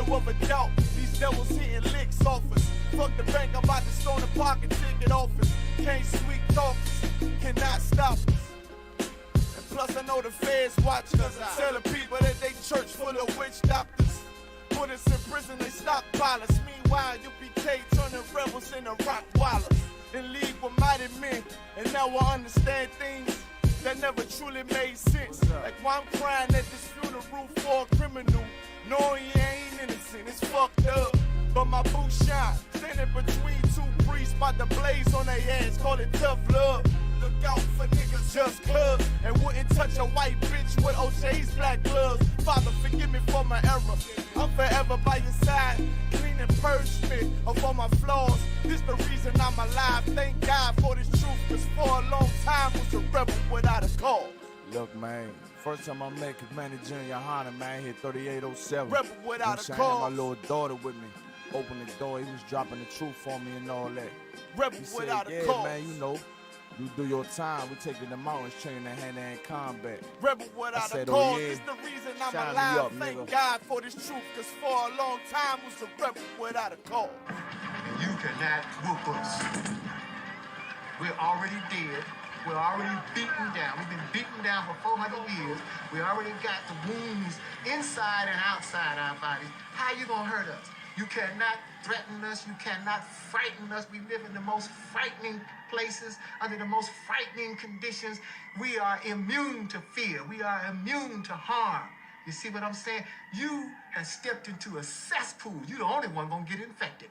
shadow of a doubt. These devils hitting licks off us. Fuck the bank, I'm about to stone a pocket ticket office. Can't sweet talkers, cannot stop us. And plus I know the feds watching us. Telling people that they church full of witch doctors. Put us in prison, they stockpile us. Meanwhile, UPK turning rebels into Rottweilers. In league with mighty men, and now I understand things that never truly made sense. Like why I'm crying at this funeral for a criminal, knowing he ain't innocent, it's fucked up. But my boo shine, standing between two priests, about to blaze on their ass, call it tough love. Look out for niggas just cuz, and wouldn't touch a white bitch with OJ's black gloves. Father, forgive me for my error. I'm forever by your side, clean and purge me of all my flaws. This the reason I'm alive. Thank God for this truth, cause for a long time was a rebel without a cause. Look, man, first time I met Commander Junior Honda, man, hit 3807. Rebel without a I cause. had my little daughter with me. Opened the door, he was dropping the truth for me and all that. Rebel He said, without a yeah, cause. man, you know, you do your time. We taking the mountains, training in hand-to-hand combat. Rebel without I said, a oh, cause. yeah. This the reason I'm Shine me alive. up, Thank nigga. God for this truth, cause for a long time was a rebel without a cause. You cannot whoop us. We're already dead. We're already beaten down. We've been beaten down for 400 years. We already got the wounds inside and outside our bodies. How you gonna hurt us? You cannot threaten us. You cannot frighten us. We live in the most frightening places, under the most frightening conditions. We are immune to fear. We are immune to harm. You see what I'm saying? You have stepped into a cesspool. You're the only one gonna get infected.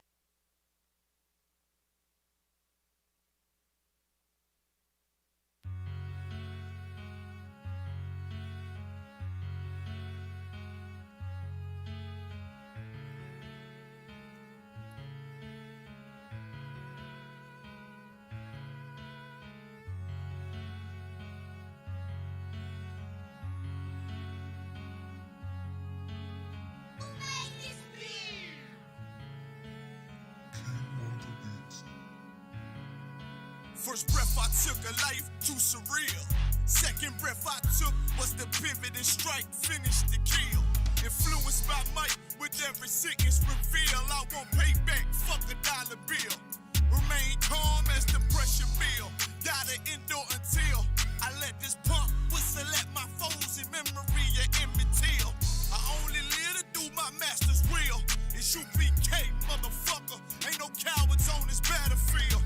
First breath I took, a life too surreal. Second breath I took was the pivot and strike, finish the kill. Influenced by might, with every sentence reveal. I won't pay back, fuck a dollar bill. Remain calm as the pressure build. Gotta endure until I let this pump whistle at my foes in memory of Emmett Till. I only live to do my master's will. It's UPK, motherfucker. Ain't no cowards on this battlefield.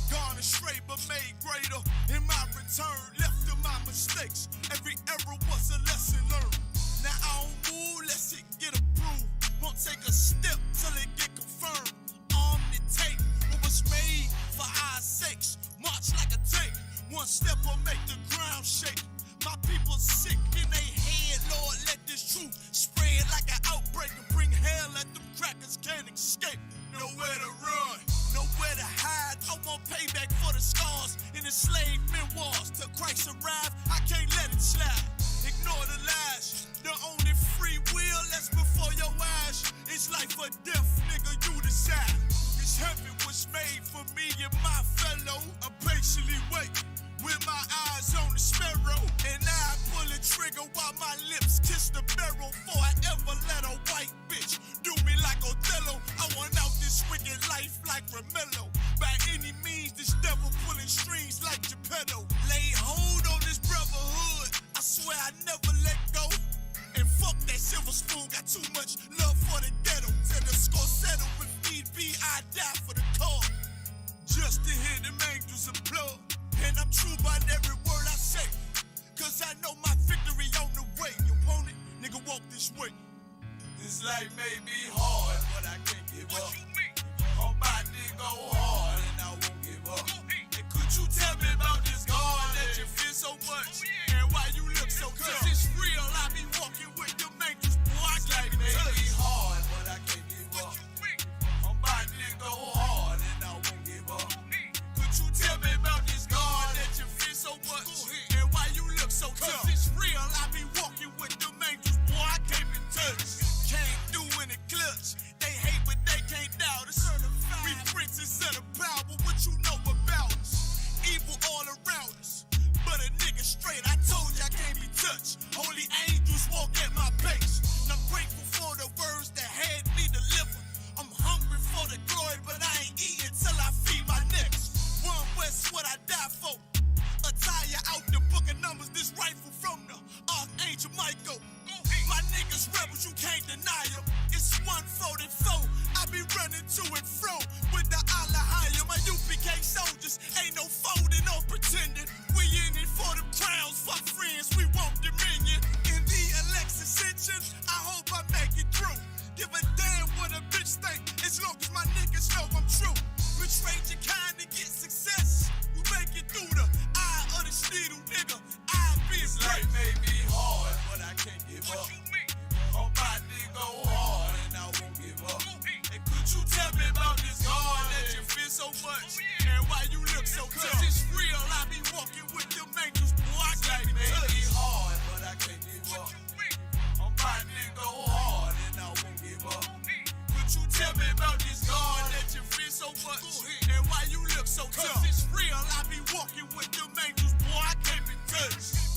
Gone astray but made greater. In my return, left to my mistakes. Every error was a lesson learned. Now I don't move, let's it get approved. Won't take a step till it get confirmed. Arm to take what was made for our sakes. March like a tank. One step will make the ground shake. My people sick in they head, Lord, let this truth spread like an outbreak and bring hell at them crackers can't escape. Nowhere to run, nowhere to hide. I want payback for the scars in the slave memoirs. Till Christ arrive, I can't let it slide. Ignore the lies. The only free will that's before your eyes is life or death, nigga, you decide. This heaven was made for me and my fellow. I patiently wait with my eyes on the sparrow. And I pull the trigger while my lips kiss the barrel. Before I ever let a white bitch do me like Othello. I want out this wicked life like Romello. By any means, this devil pulling strings like Geppetto. Lay hold on this brotherhood, I swear I never let go. And fuck that silver spoon, got too much love for the ghetto. Till the score settle, if need be, I die for the cause. Just to hear them angels applaud. And I'm true by every word I say. Cause I know my victory on the way. You want it? Nigga, walk this way. This life may be hard, but I can't give up. I'm about to go hard and I won't give up. And could you tell me about this God that you feel so much? And why you look so tough? Cause it's real, I be walking with them angels, boy. This life may be hard, but I can't give up. I'm about to go hard and I won't give up. Could you tell me about this God that you feel so much? And why you look so tough? Cause it's real, I be walking with them angels, boy. I can't be touched. Came through in the clutch. They hate but they can't doubt us. We princes of the power, what you know about us? Evil all around us, but a nigga straight, I told you I can't be touched. Holy angels walk at my pace, and I'm grateful for the words that had me higher. It's 144. I be running to and fro with the Allah higher. My UPK soldiers ain't no folding or pretending. We in it for the crowns, fuck friends, we want dominion. In the election ascension, I hope I make it through. Give a damn what a bitch think, as long as my niggas know I'm true. Betrayed your kind to get success. We make it through the eye of the needle, nigga. I be This life may be hard, but I can't give up. What you mean? I'm about to go hard and I won't give up. And could you tell me about this God that you feel so much? And why you look so tough? Cause it's real, I be walking with them angels, boy, I This can't life be may be touched. hard, but I can't give up. I'm about to go hard and I won't give up. Could you tell me about this God that you feel so much? And why you look so Cause tough? it's real, I be walking with them angels, boy, I can't be touched.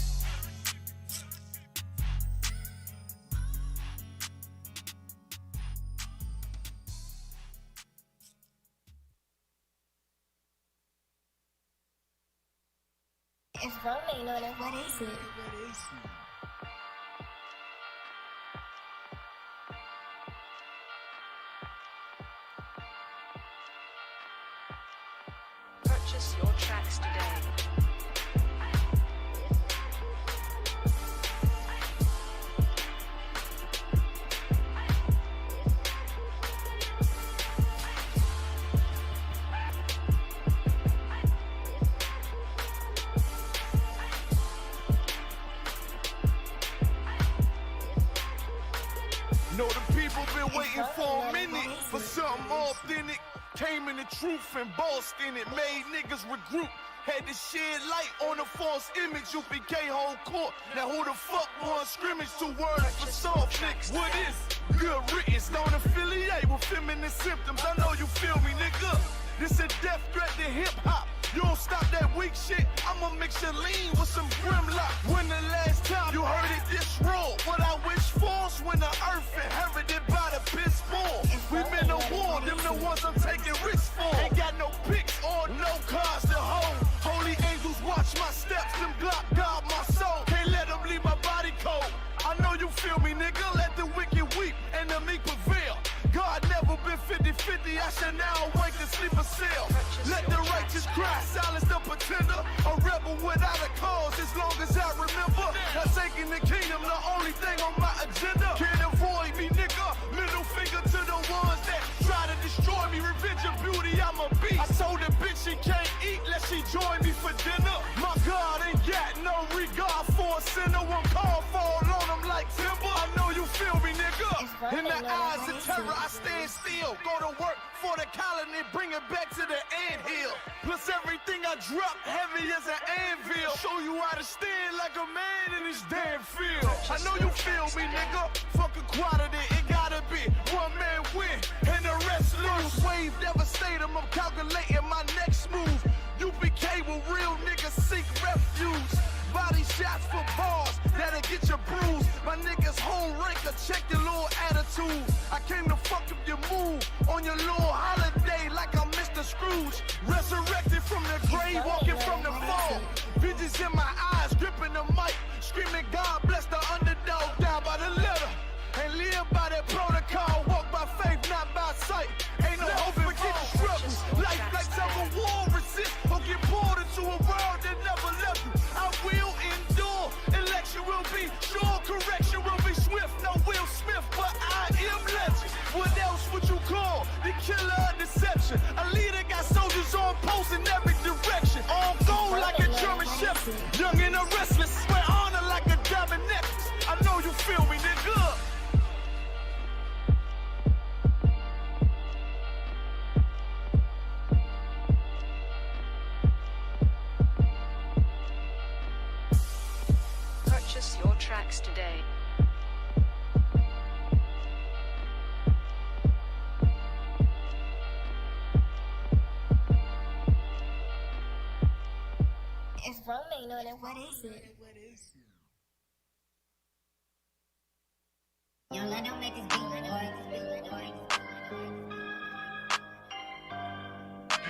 It's rolling on it. What is it? Purchase your tracks today. Know the people been waiting for a minute for something authentic. Came in the truth and bossed in it, made niggas regroup. Had to shed light on the false image. UPK whole court. Now who the fuck won scrimmage? 2 words for soft niggas. What is good riddance? Don't affiliate with feminine symptoms. I know you feel me, nigga. This a death threat to hip hop. You don't stop that weak shit, I'ma mix your lean with some grimlock. When the last time you heard it this raw? What I wish for's when the earth inherited by the piss poor. We been to war, them the ones I'm taking risks for. Ain't got no picks or no cars to hold. Holy angels watch my steps, them Glock guard my soul. Can't let them leave my body cold. I know you feel me, nigga, let the wicked weep and the meek prevail. God never been 50-50, I should now awake to sleep a cell. Let the righteous cry, silence the pretender. A rebel without a cause, as long as I remember. Not taking the kingdom, the only thing on my agenda. Can't avoid me, nigga. Middle finger to the ones that try to destroy me. Revenge of beauty, I'm a beast. I told the bitch she can't eat, let she join me for dinner. My God ain't got no regard for a sinner. One call fall on him like timber. I know you feel me, nigga. In the eyes of terror, I stand still. Go to work for the colony, bring it back to the anthill. Plus everything I drop, heavy as an anvil. Show you how to stand like a man in this damn field. I know you feel me, nigga. Fuck equality, it gotta be one man win and the rest lose. Wave devastate him, I'm calculating my next move. UPK with real niggas seek refuge. Body shots for bars, that'll get you bruised. My niggas whole ranker, check your little attitude. I came to fuck up your mood on your little holiday like I'm Mr. Scrooge. Resurrected from the grave, walking from the fall. Bitches in my eyes, gripping the mic, screaming God bless the underdog. Down by the letter, and live by that protocol. Walk by faith, not by sight. Ain't no hope for getting struggles. Life like some war, resist or get pulled into a world that never left you. I will endure. Election will be sure, correction will be swift. No Will Smith, but I am legend. What else would you call the killer of deception? A leader got soldiers on post in every direction. On go like a German shepherd, young and a restless. Wear honor like a diamond necklace. I know you feel me, nigga. Purchase your tracks today. It's rolling on it. What is it? Yo, I don't make this beat,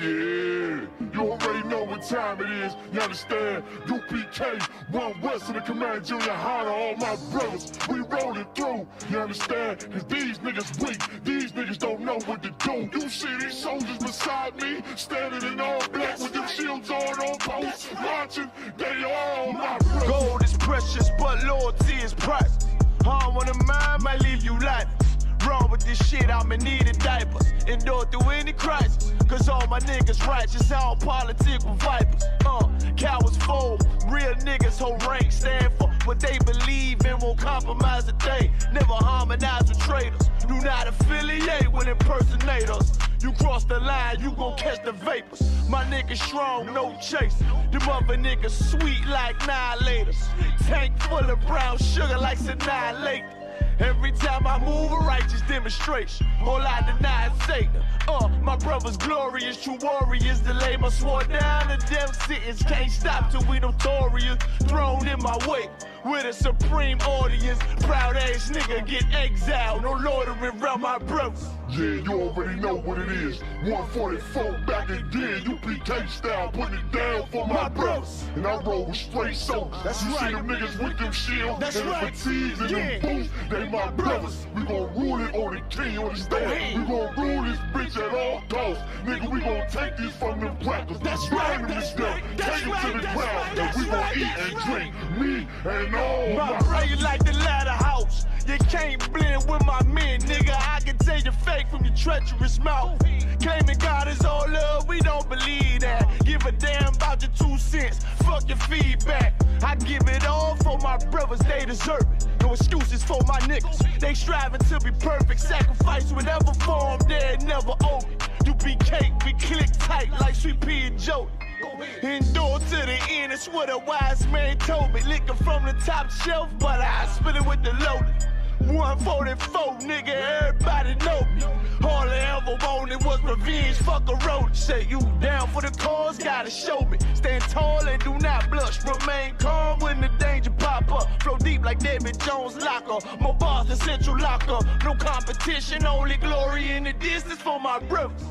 Yeah, you already know what what time it is, you understand? UPK, 1 West of the Command Junior High to all my brothers. We rollin' through, you understand? Cause these niggas weak, these niggas don't know what to do. You see these soldiers beside me, standing in all black with them shields on post, watching, they all my brothers. Gold is precious, but loyalty is priceless. Harm on the mind might leave you lifeless. Wrong with this shit, I'ma need a diapers. Endure through any crisis, cause all my niggas righteous. I don't politic with vipers. Cowards fold, real niggas hold rank. Stand for what they believe and won't compromise a thing. Never harmonize with traitors. Do not affiliate with impersonators. You cross the line, you gon' catch the vapors. My niggas strong, no chase. Them other niggas sweet like annihilators. Tank full of brown sugar like annihilate. Every time I move, a righteous demonstration. All I deny is Satan. My brother's glorious, true warriors. Delay my sword down to them sentence. Can't stop till we notorious. Thrown in my way with a supreme audience. Proud ass nigga get exiled. No loitering around my brothers. Yeah, you already know what it is. 144 back again, UPK style, putting it down for my brothers. And I roll with straight soldiers. That's you right. See them niggas with them shields That's and right. the fatigues and them boots. They my brothers. We gon' rule it on the king on the stand. We gon' rule this bitch at all costs. Nigga, we gon' take this from them crackers. That's right. That's right. Take it to the ground. And we gon' eat and drink. Me and all My my brother like the ladder house. You can't blend with my men, nigga. I can tell you fake from your treacherous mouth. Claiming God is all love, we don't believe that. Give a damn about your 2 cents. Fuck your feedback. I give it all for my brothers, they deserve it. No excuses for my niggas. They striving to be perfect. Sacrifice whatever form, they never owe me. You be cake, we click tight like Sweet Pea and Jody. Endure to the end, it's what a wise man told me. Liquor from the top shelf, but I spit it with the loaded. 144, nigga, everybody know me. All I ever wanted was revenge, fuck a road. Say you down for the cause, gotta show me. Stand tall and do not blush. Remain calm when the danger pop up. Flow deep like David Jones locker. More bars than Central Locker. No competition, only glory in the distance for my brothers.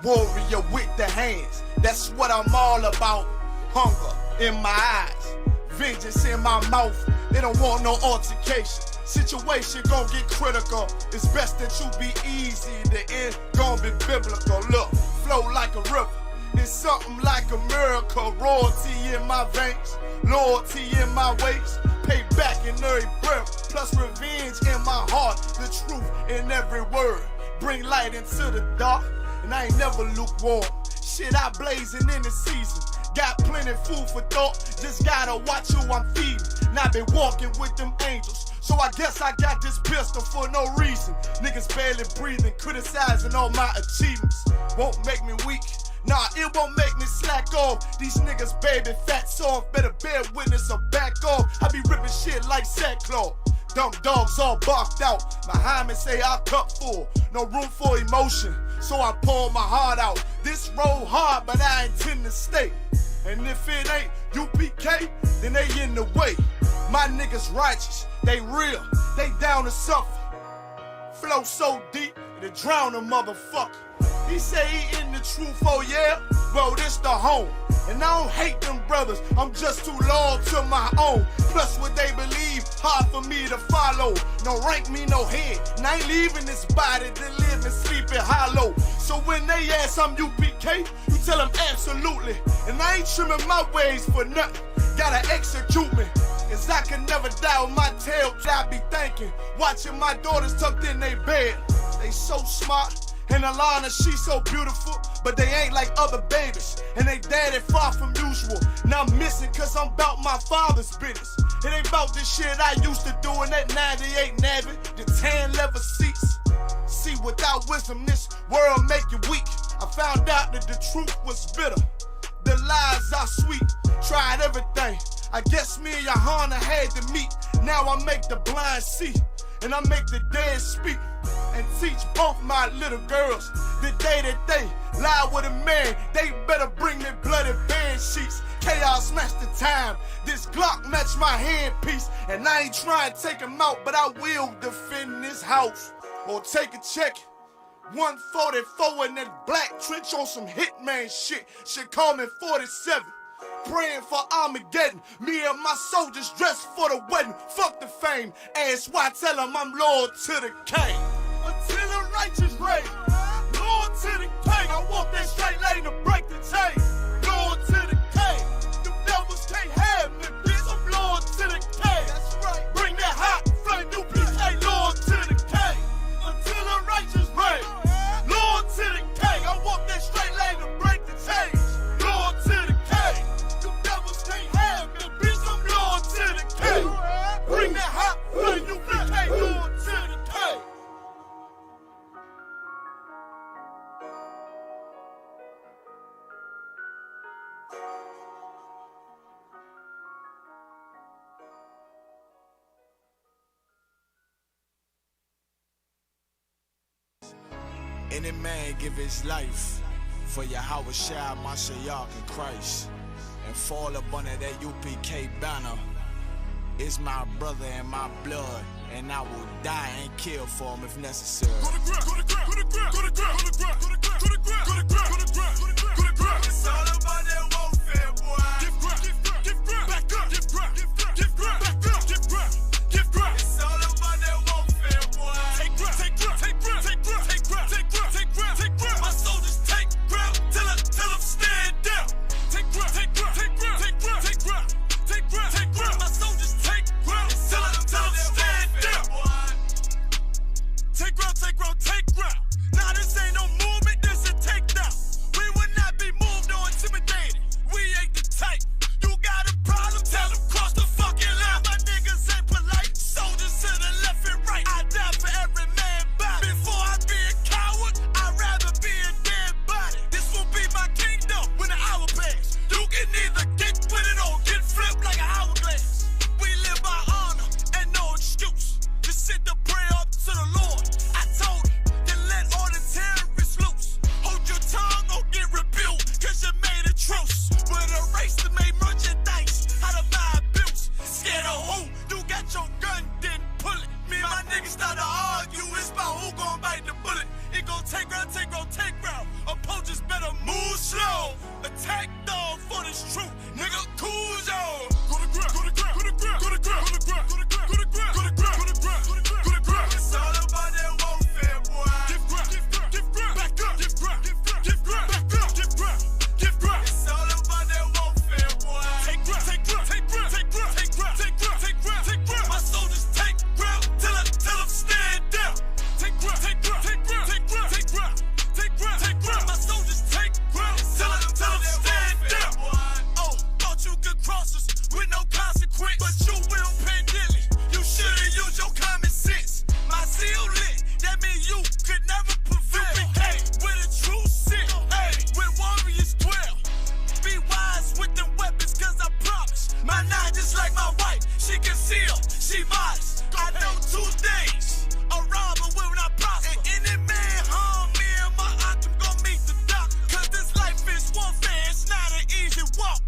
Warrior with the hands, that's what I'm all about. Hunger in my eyes, vengeance in my mouth. They don't want no altercation. Situation gon' get critical. It's best that you be easy. The end gon' be biblical. Look, flow like a river. It's something like a miracle. Royalty in my veins, loyalty in my ways. Pay back in every breath, plus revenge in my heart. The truth in every word. Bring light into the dark. And I ain't never lukewarm. Shit, I blazing in the season. Got plenty food for thought. Just gotta watch who I'm feeding. And I been walking with them angels. So I guess I got this pistol for no reason. Niggas barely breathing, criticizing all my achievements. Won't make me weak. Nah, it won't make me slack off. These niggas baby fat soft. Better bear witness or back off. I be ripping shit like sackcloth. Dumb dogs all barked out. My hymen say I cup full. No room for emotion. So I pour my heart out. This road hard, but I intend to stay. And if it ain't UPK, then they in the way. My niggas righteous, they real, they down to suffer. Flow so deep, it'll drown a motherfucker. He say he in the truth, oh yeah? Well, this the home. And I don't hate them brothers, I'm just too loyal to my own. Plus what they believe, hard for me to follow. No rank me, no head, and I ain't leaving this body to live and sleep in hollow. So when they ask I'm UPK, you tell them absolutely. And I ain't trimming my ways for nothing, gotta execute me. Cause I can never die with my tail, I be thinking. Watching my daughters tucked in their bed, they so smart. And Alana, she's so beautiful, but they ain't like other babies. And they daddy far from usual. Now I'm missing cause I'm about my father's business. It ain't about this shit I used to do in that 98 Navy, the tan leather seats. See, without wisdom, this world make you weak. I Found out that the truth was bitter. The lies are sweet. Tried everything. I guess me and Johanna had to meet. Now I make the blind see. And I make the dead speak. And teach both my little girls the day that they lie with a man, they better bring me bloody bed sheets. Chaos match the time. This Glock match my handpiece. And I ain't trying to take him out, but I will defend this house. Or take a check. 144 in that black trench on some hitman shit. Should call me 47. Praying for Armageddon. Me and my soldiers dressed for the wedding. Fuck the fame. Ask why, tell them I'm loyal to the king. Until the righteous reign. Loyal to the king. I walk that straight lane to break the chain. Loyal to the king. The devils can't have me, bitch. I'm loyal to the king. That's right. Bring that hot flame, you bitch. Ain't loyal to the king. Until the righteous reign. Loyal to the king. I walk that straight lane to break the chain. Loyal to the king. The devils can't have me, bitch. I'm loyal to the king. Bring that hot flame, you bitch. Ain't loyal to the king. Any man give his life for Yahweh Shai, Mashiach, and Christ, and fall up under that UPK banner, is my brother and my blood, and I will die and kill for him if necessary. Go to ground, go to ground, go to ground, go to ground, go to ground, go to ground, go to ground, go to ground, go to ground, go to ground. It's all about that warfare, boy. Give ground, give ground, give ground, back up, give ground, give ground, give ground, back up, give ground, give ground. It's all about that warfare, boy. Take ground, take ground, take ground, take ground, take ground, take ground, take ground, take ground. My soldiers take ground till them stand down. Take ground, take ground, take ground, take ground, take ground, take ground, take ground. My soldiers take ground till them stand down. Take ground, take ground, take ground. Nah, this ain't no movement, this a takedown. We will not be moved or intimidated. We ain't the type. You got a problem, tell them cross the fucking line. My niggas ain't polite. Soldiers to the left and right. I die for every man body. Before I be a coward, I'd rather be a dead body. This will be my kingdom when the hour pass. You can either get with it or get flipped like an hourglass. We live by honor and no excuse. Just sit the prayer up to the Lord. I told him, then let all the terrorists loose. Hold your tongue or get rebuked, cause you made a truce. With a race that made merchandise, how to buy abuse. Scared of who? You got your gun, then pull it. Me and my niggas start to argue, it's about who gon' bite the bullet. It gon' take round, take round, take round. Opponents better move slow. Attack dog for this truth, nigga, cool zone. Go to ground, go to ground, go to ground, go to ground, go to ground, go to ground, go to ground, go to ground, go to ground, go to ground, go to ground. It's all about that warfare, boy. Give ground, give ground, give ground, back up, give ground, give ground, give ground, back up, give ground, give ground. It's all about that warfare, boy. Take ground, take ground, take ground, take ground, take ground, take ground, take ground, take ground. My soldiers take ground till them stand down. Take ground, take ground, take ground, take ground, take ground, take ground, take ground. My soldiers take ground till them stand down. Oh, thought you could cross us with no consequence, but you will pay dearly. You should've used your common sense. My zeal lit, that means you could never prevail. Hey, with a true sin, hey, with warriors dwell. Be wise with them weapons, cause I promise. My nine just like my wife, she concealed, she modest. I know two things, a robber will not prosper. And any man harm me and my aunt, I'm gon' meet the doctor. Cause this life is warfare, it's not an easy walk.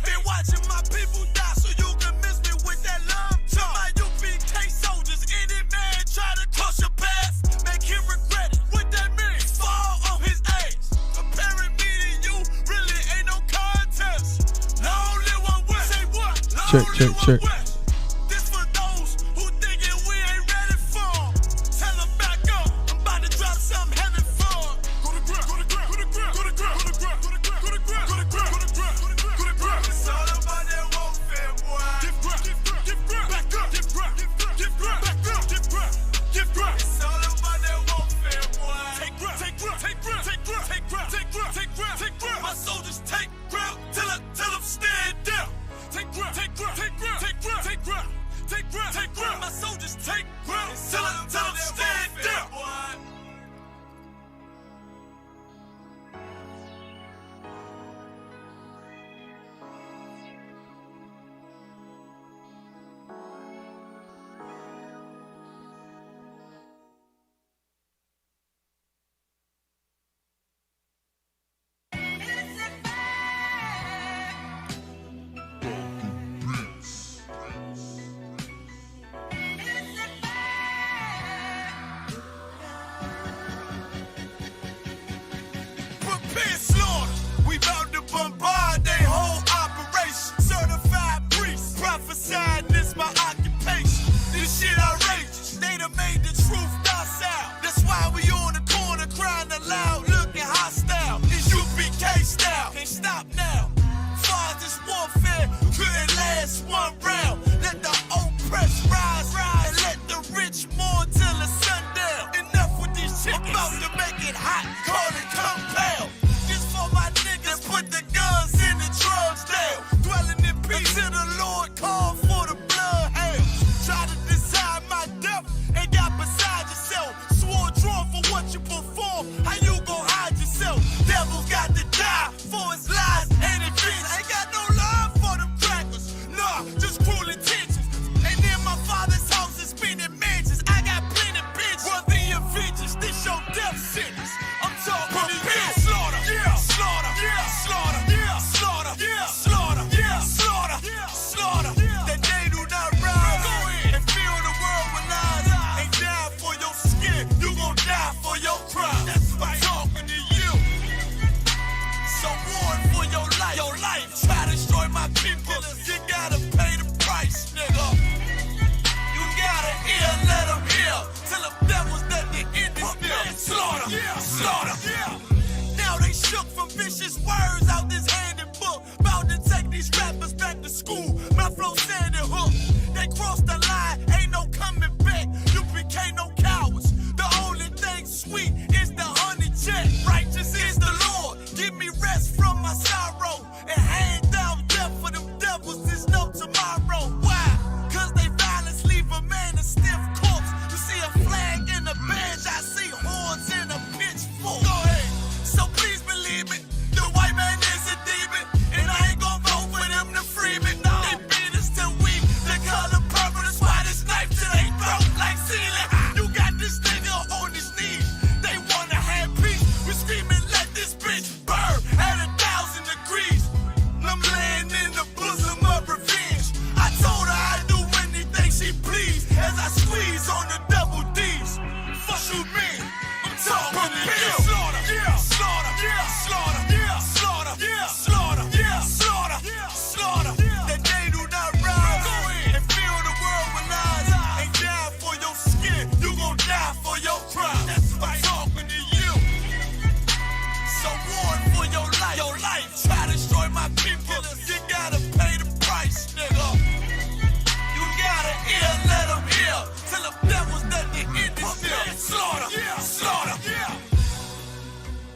Been watching my people die so you can miss me with that love talk. My UPK soldiers, any man try to cross your path, make him regret it. What that mean? Fall on his ass. Comparing me to you really ain't no contest. Long live one way. Say what? Long live one way. This for those who thinking we ain't ready for. Tell them back up. I'm about to drop something heavy for. Go to ground, go to ground, go to ground, go to ground, go to ground, go to ground, go to ground, go to ground, go to ground, go to ground, go to ground. It's all about that warfare, boy. Give ground, give ground, give ground, back up, give ground, give ground, give ground, back up, give ground, give ground. It's all about that warfare, boy. Take ground, take ground, take ground, take ground, take ground, take ground, take ground, take ground. My soldiers take ground till them stand down. Take ground, take ground, take ground, take ground.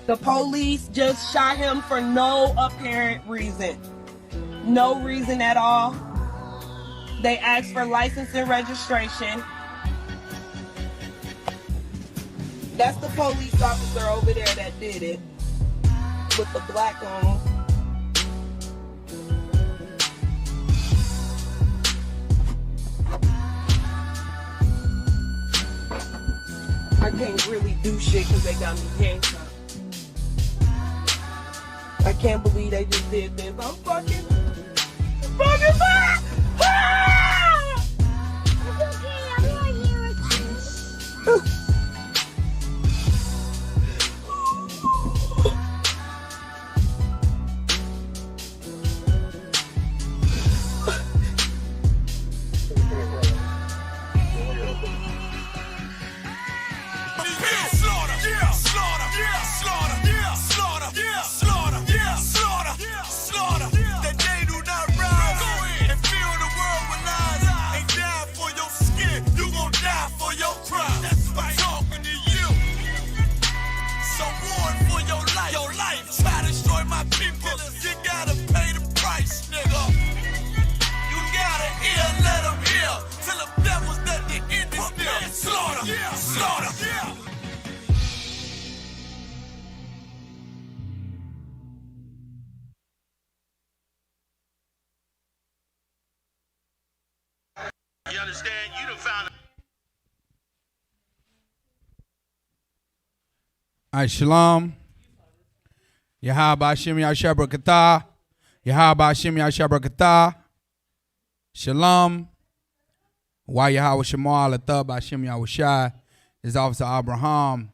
The police just shot him for no apparent reason. No reason at all. They asked for license and registration. That's the police officer over there that did it. With the black on. I can't really do shit because they got me handcuffed. I can't believe they just did this. I'm fucking back! Ah! It's okay, I'm right here with you. You understand? You done found. All right, shalom. Yahaba Shem Yahshua Barakatah. Yahaba Shem Yahshua Barakatah. Shalom. Why Yahweh Shemal Athab Hashem Yahushai is Officer Abraham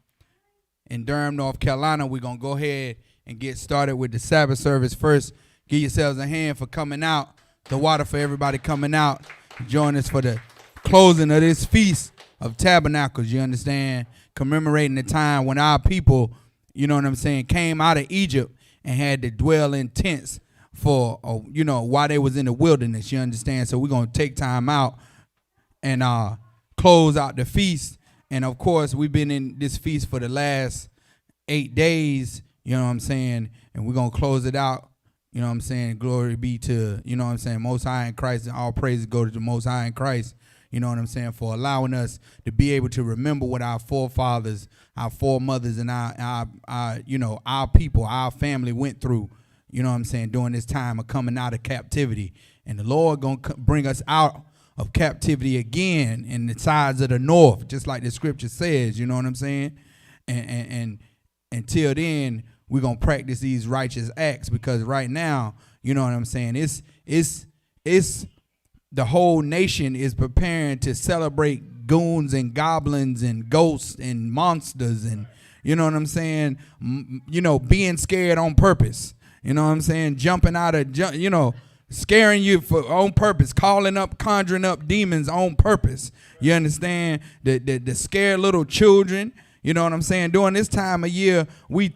in Durham, North Carolina. We're going to go ahead and get started with the Sabbath service first. Give yourselves a hand for coming out. The water for everybody coming out. Join us for the closing of this feast of Tabernacles, you understand? Commemorating the time when our people, you know what I'm saying, came out of Egypt and had to dwell in tents for, while they was in the wilderness, you understand? So we're going to take time out and close out the feast. And, of course, we've been in this feast for the last 8 days, you know what I'm saying? And we're going to close it out. You know what I'm saying? Glory be to, you know what I'm saying, Most High in Christ, and all praises go to the Most High in Christ, you know what I'm saying, for allowing us to be able to remember what our forefathers, our foremothers, and our people, our family went through, you know what I'm saying, during this time of coming out of captivity. And the Lord going to bring us out of captivity again in the sides of the north, just like the scripture says, you know what I'm saying? And until then, we're going to practice these righteous acts, because right now, you know what I'm saying, it's the whole nation is preparing to celebrate goons and goblins and ghosts and monsters and, you know what I'm saying, being scared on purpose. You know what I'm saying? Jumping out of, scaring you for on purpose, conjuring up demons on purpose. You understand? The scared little children. You know what I'm saying? During this time of year, we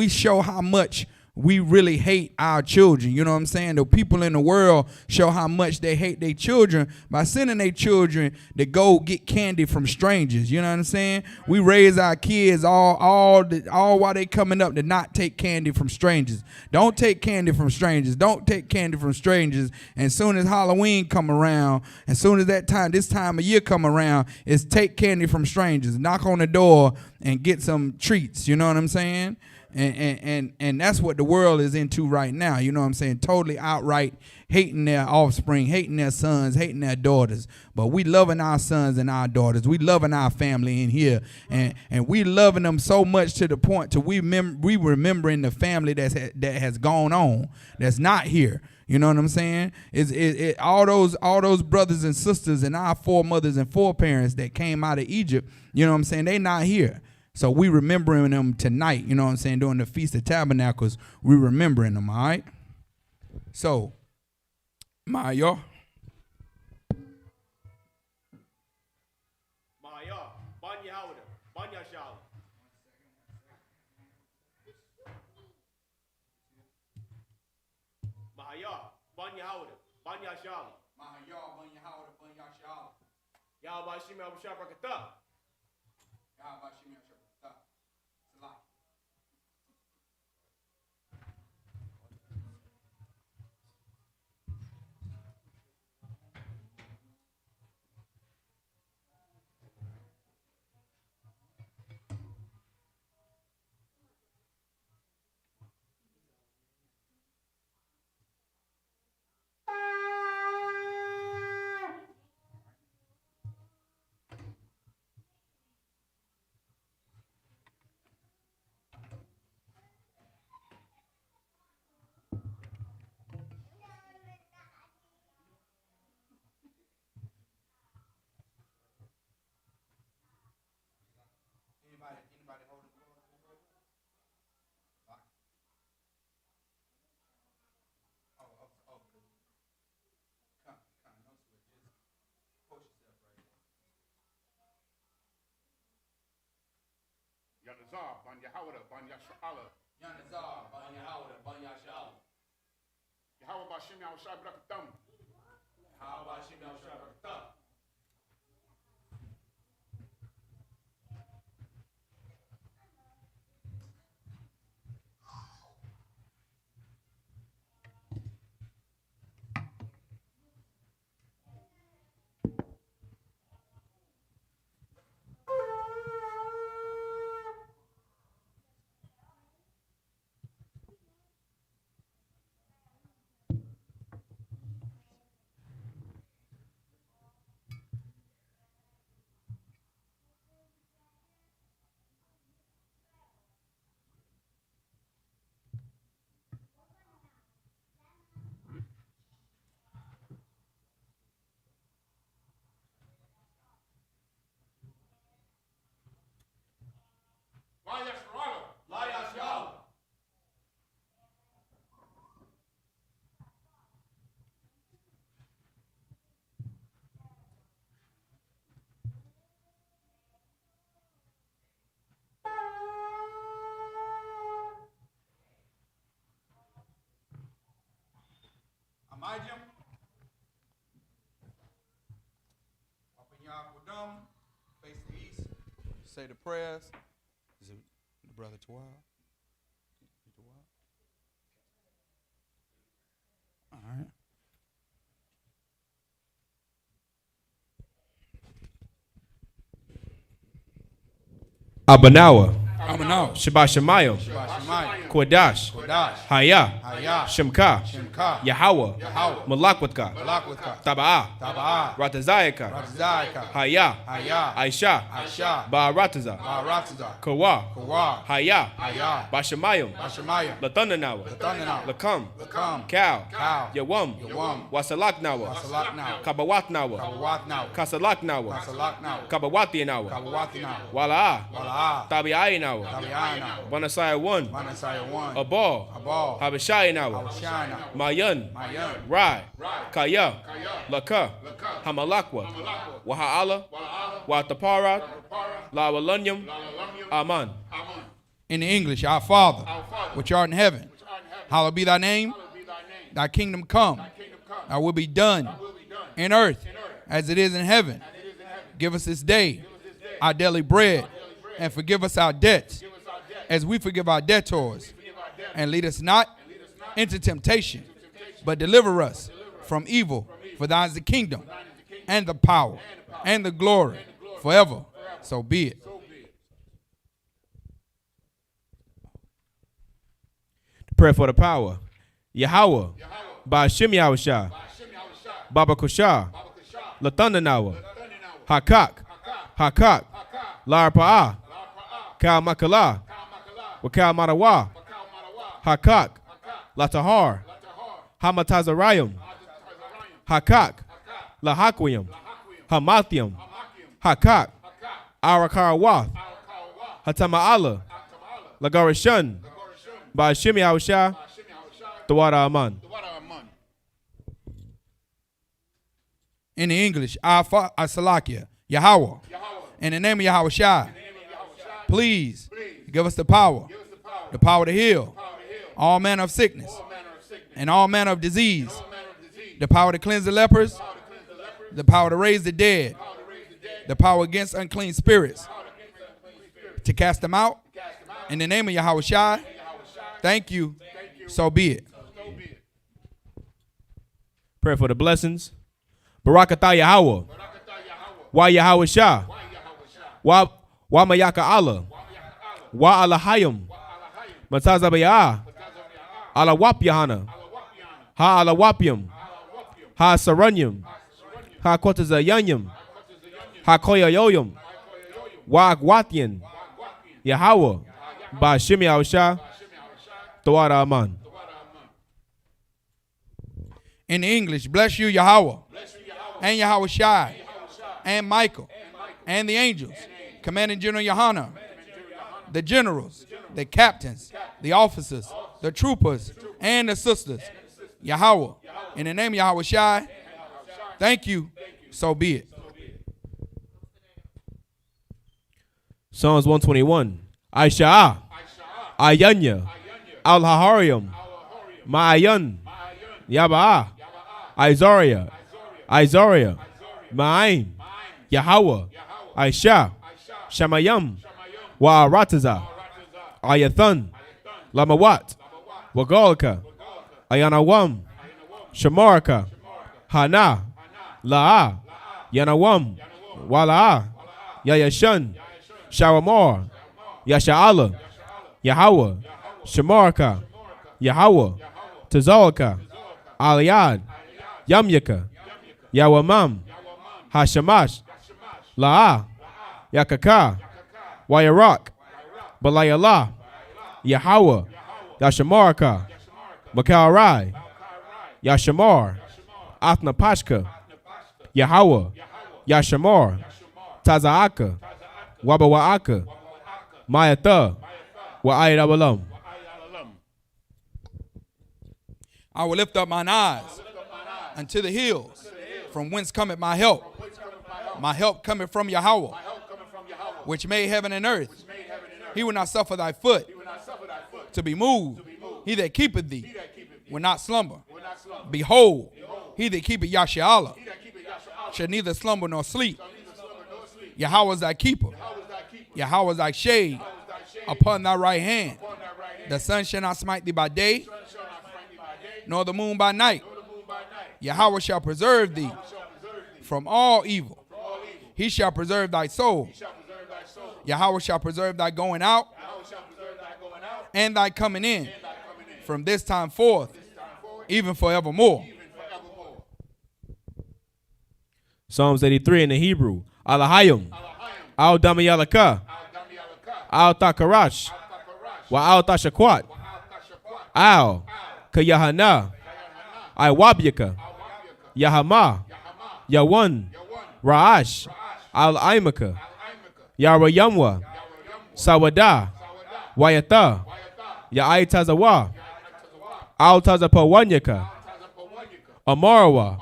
show how much we really hate our children. You know what I'm saying? The people in the world show how much they hate their children by sending their children to go get candy from strangers. You know what I'm saying? We raise our kids all while they coming up to not take candy from strangers. Don't take candy from strangers. Don't take candy from strangers. And as soon as Halloween come around, as soon as this time of year come around, is take candy from strangers. Knock on the door and get some treats. You know what I'm saying? And that's what the world is into right now. You know what I'm saying? Totally outright hating their offspring, hating their sons, hating their daughters. But we loving our sons and our daughters. We loving our family in here. And we loving them so much to the point to we remembering the family that has gone on, that's not here. You know what I'm saying? All those brothers and sisters and our foremothers and foreparents that came out of Egypt, you know what I'm saying, they not here. So we remembering them tonight, you know what I'm saying, during the Feast of Tabernacles, we remembering them, all right? So, Maya. Yanazar, Ban Yahawada, Ban Yasha'ala. Yanazar, Ban Yahawada, Ban Yasha'ala. Yahawah Bashim Yahushua Brakatam. How about Shimmy Al-Shabbat? Amajim. Up in Durham, face the east. Say the prayers. Is it the brother Tawal? All right. Abanawa, Amanaw. Shabbat Shemayim, Shemayim. Kodash, Kodash. Haya, Haya. Shemka, Shemka. Yahawah, Yahawah. Malakwatka, Malakwatka. Taba'ah, Taba'ah. Ratazayaka, Ratazayaka. Haya, Haya. Aisha, Aisha. Ba'arataza, Ba'arataza. Kawa, Kawa. Haya, Haya. Bashamayim, Bashamayim. Lathananawa, Lathananawa. Lakam, Lakam. Cow, Cow. Yawam, Yawam. Wasalaknawa, Wasalaknawa. Kabawatnawa, Kabawatnawa. Kasalaknawa, Kasalaknawa. Kabawatinawa, Kabawatinawa. Wala'a, Wala'ah. Tabi'ayinawa, Tabi'ayinawa. Banasaya 1, Manasaya 1. Abal, Abal. Habashayinawa, Habashayinawa. Mayan, Mayan. Rai, Kaya, Laka, Hamalakwa, Waha'ala, Wataparat, Lawalanyam, Aman. In the English, our Father, which art in heaven, hallowed be thy name. Thy kingdom come. Thy will be done in earth as it is in heaven. Give us this day our daily bread, and forgive us our debts as we forgive our debtors. And lead us not into temptation, but deliver us from evil. For thine is the kingdom, and the power, and the glory, forever. So be it. Prayer for the power. Yahawah, Ba'ashim Yahushua, Baba Kushah, Lathananawa, Hakak, Larpa'ah, Kal Makala, Wakal Marawa, Hakak, Latahar, Hamatazarayim, Hakak, Lahakwim, Hamathium, Hakak, Arakarawath, Hatama'ala, Lagarashan, Ba'ashim Yahushua, Tawara Aman. In the English, Salakia, Yahawah. In the name of Yahweh Shai, please give us the power to heal all manner of sickness and all manner of disease, the power to cleanse the lepers, the power to raise the dead, the power against unclean spirits, to cast them out. In the name of Yahweh Shai, thank you, so be it. Prayer for the blessings. Barakatah Yahawah. Wa Yahweh Shah. Wa Mayaka Allah. Wa Alahayim. Matazabayah. Ala Wap Yahana. Ha Ala Wapyam. Ha Saranyam. Ha Kotazayanyam. Ha Koyayoyam. Wa Agwatyan. Yahawah. Ba'ashim Yahushua. Tawara Aman. In the English, bless you, Yahweh, and Yahweh Shai, and Michael, and the angels, Commanding General Yohana, the generals, the captains, the officers, the troopers, and the sisters. Yahweh, in the name of Yahweh Shai, thank you, so be it. Psalms 121. Aisha, Ayanya, Al Haharium, Ma'ayan, Yaba'a, Izoria, Ma'aim, Yahweh, Aisha, Shamayam, Wa'arataza, Ayathan, Lamawat, Wagalka, Ayanawam, Shamarka, Hana, La'a, Yanawam, Wala'a, Yayashan, Shawamar, Yasha'ala, Yahweh, Shamarka, Yahweh, Tazalka, Aliyad, Yamyaka, Yawamam, Hashamash, La'a, Yakaka, Wayarak, Balayallah, Yahweh, Yashamarka, Makarai, Yashamar, Athnapashka, Yahweh, Yashamar, Tazaaka, Wabawaaka, Mayatha, Wa'ayrabalam. I will lift up mine eyes unto the hills, from whence cometh my help. My help cometh from Yahweh, which made heaven and earth. He will not suffer thy foot to be moved. He that keepeth thee will not slumber. Behold, he that keepeth Yashi'Allah shall neither slumber nor sleep. Yahweh is thy keeper. Yahweh is thy shade upon thy right hand. The sun shall not smite thee by day, nor the moon by night. Yahweh shall preserve thee from all evil. He shall preserve thy soul. Yahweh shall preserve thy going out and thy coming in from this time forth, even forevermore. Psalms 83 in the Hebrew. Alahayim, Al Damayalaka, Al Takarash, Wa Al Tashakwat, Al Kayahana, I Wabyaka, Yahama, Yawan, Ra'ash, Al Aimaka, Yarayamwa, Sawada, Wayata, Ya'ai Tazawa, Al Tazapawanyaka, Amarawa,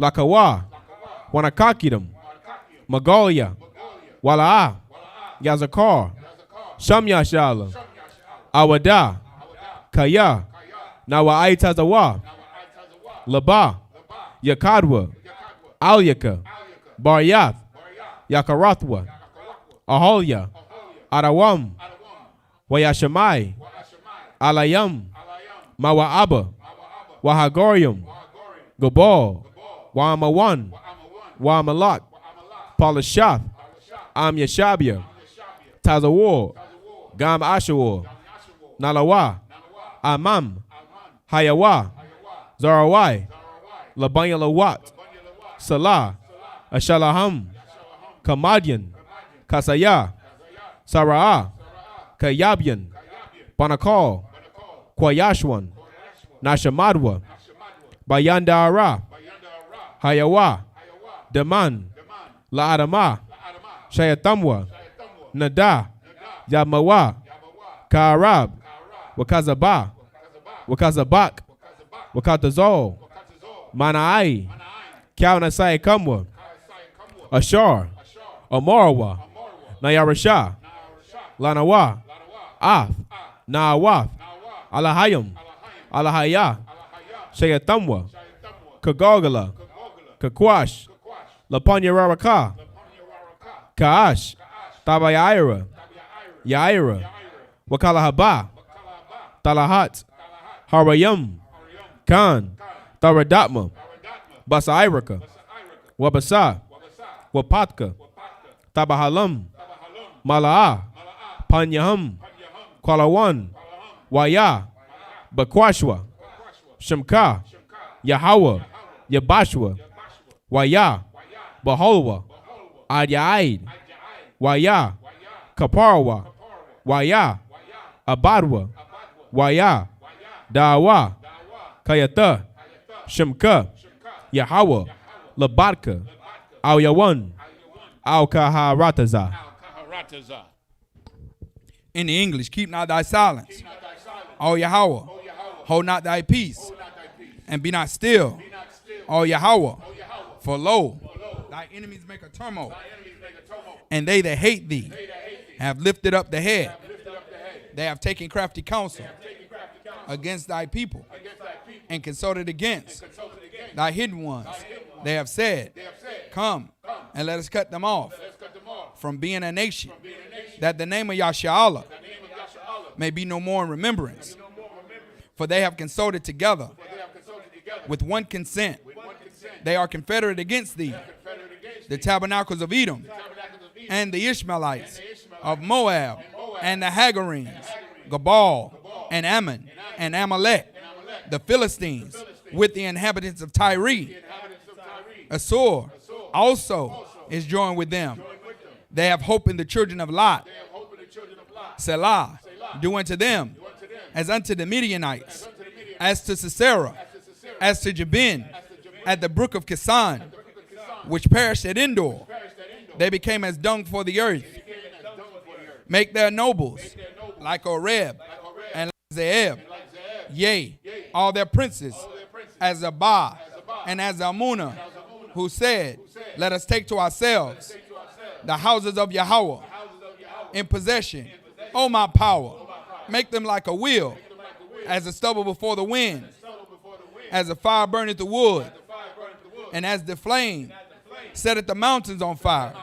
Lakawa, Wanakakidam, Magalia, Wala'a, Yazakar, Shamyashala, Awada, Kaya, Nawa'ai Tazawa, Laba, Yakadwa, Alyaka, Baryath, Yakarathwa, Aholya, Arawam, Wayashamai, Alayam, Mawa'aba, Wahagorium, Gobal, Wa'amawan, Wa'amalak, Palashath, Am Yashabia, Tazawar, Gam Ashawar, Nalawa, Amam, Hayawa, Zarawai, Labanya Lawat, Salah, Ashalaham, Kamadian, Kasaya, Sara'ah, Kayabian, Banakal, Kwayashwan, Nashamadwa, Bayandara, Hayawa, Daman, La'adama, Shayatamwa, Nada, Yamawa, Karab, Wakazaba, Wakazabak, Wakatazol, Manai, Kaunasai Kamwa, Ashar, Amarawa, Nayarasha, Lanawa, Af, Naawaf, Alahayam, Alahaya, Shayatamwa, Kagogala, Kakwash, Lapanyararaka, Kaash, Tabayaira, Yaira, Wakalahaba, Talahat, Harayam, Khan, Taradatma, Basairaka, Wabasa, Wapatka, Tabahalam, Mala'a, Panyaham, Kwalawan, Waya, Bakwashwa, Shemka, Yahweh, Yabashwa, Waya, Baholwa, Adyaid, Waya, Kaparwa, Waya, Abadwa, Waya, Dawa, Kayata, Shemka, Yahweh, Labatka, Al Yawan, Al Kaharataza. In the English, keep not thy silence. O Yahweh, hold not thy peace, and be not still. O Yahweh, for lo, thy enemies make a tumult, and they that hate thee have lifted up the head. They have taken crafty counsel against thy people and consulted against thy hidden ones. They have said, come and let us cut them off from being a nation, that the name of Yahshua may be no more in remembrance. For they have consulted together with one consent. They are confederate against thee, the tabernacles of Edom, and the Ishmaelites of Moab, and the Hagarenes, Gabal, and Ammon, and Amalek, the Philistines, with the inhabitants of Tyre. Assur also is joined with them. They have hope in the children of Lot. Selah, do unto them as unto the Midianites, as to Sisera, as to Jabin, at the brook of Kisan, which perished at Endor. They became as dung for the earth. Make their nobles like Oreb and like Zeeb. Yea, all their princes as Abah and as Amunah, who said, let us take to ourselves the houses of Yahweh in possession. O my power, make them like a wheel, as a stubble before the wind, as a fire burneth the wood, and as the flame setteth the mountains on fire.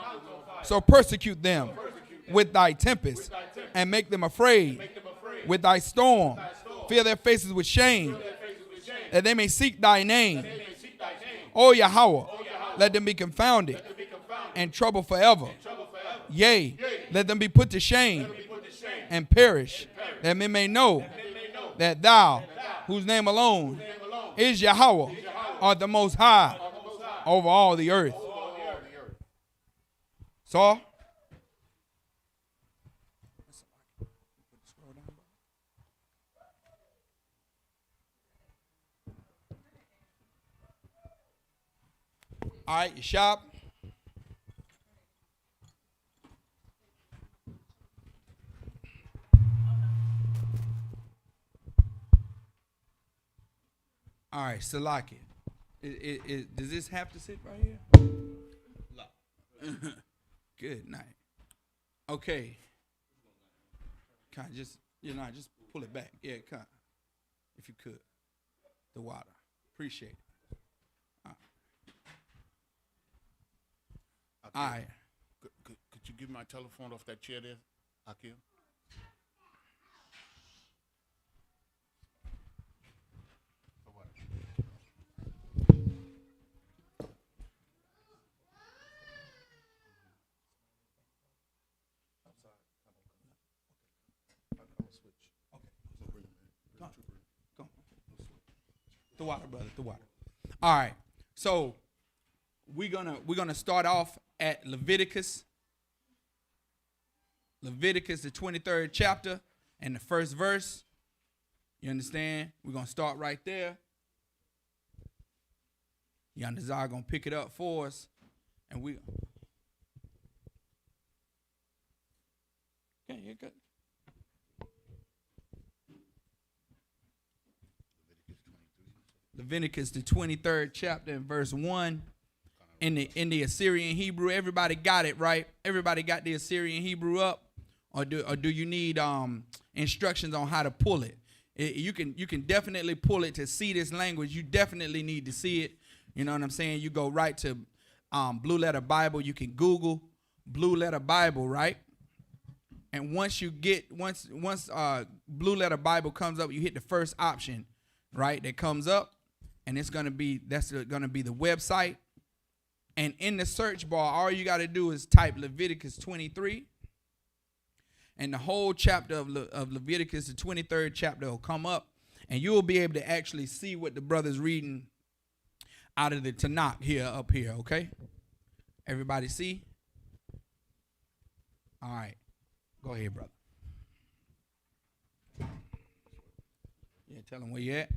So persecute them with thy tempest, and make them afraid with thy storm. Fill their faces with shame, that they may seek thy name. O Yahweh, let them be confounded and troubled forever. Yea, let them be put to shame and perish, that men may know that thou, whose name alone is Yahweh, art the most high over all the earth. Saw? All right, you shop. All right, Salaki. Does this have to sit right here? Good night. Okay. Kind of just pull it back. Yeah, kind of, if you could. The water. Appreciate it. All right. Could you give my telephone off that chair there, Akim? The water, brother. The water. All right. So we're gonna start off at Leviticus. Leviticus, the 23rd chapter, and the first verse. You understand? We're gonna start right there. Yandazar gonna pick it up for us, and we. Okay, you're good. Leviticus, the 23rd chapter, and verse 1. In the Assyrian Hebrew, everybody got it, right? Everybody got the Assyrian Hebrew up, or do you need instructions on how to pull it? You can definitely pull it to see this language. You definitely need to see it. You know what I'm saying? You go right to Blue Letter Bible. You can Google Blue Letter Bible, right? And once Blue Letter Bible comes up, you hit the first option, right? That comes up, and that's gonna be the website. And in the search bar, all you got to do is type Leviticus 23. And the whole chapter of Leviticus, the 23rd chapter, will come up. And you will be able to actually see what the brother's reading out of the Tanakh up here, okay? Everybody see? All right. Go ahead, brother. Yeah, tell them where you at.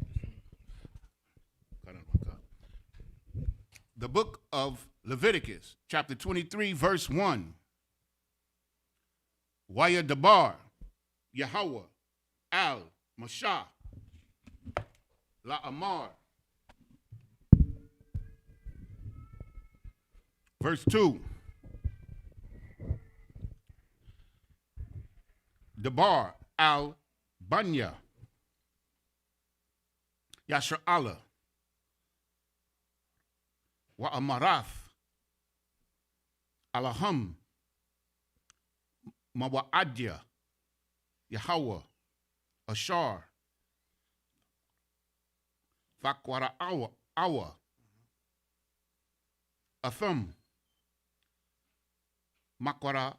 The book of Leviticus, chapter 23, verse 1. Waya Dabar, Yahweh, Al, Mashah, La Amar. Verse 2. Dabar, Banya, Yashra'ala, wa Amarath, Alaham, Mawa'adya, Yahweh, Ashar, Fakwara Awa, Atham, Makwara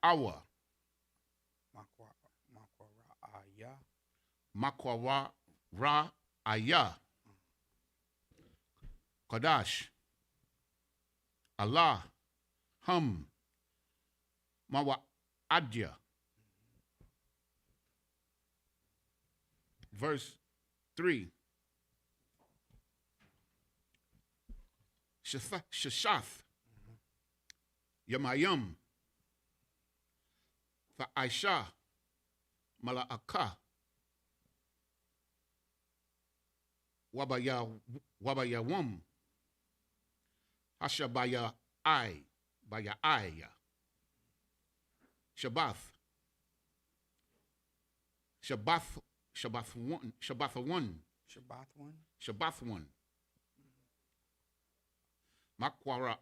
Awa, Makwara Aya, Kadash, Allah, Hum, Mawa Adya. Verse 3. Shashath, Yamayam, Fa'aisha, Mala'aka, Wabayawum, Hashabaya I, Baya Aya, Shabbath one. Makwara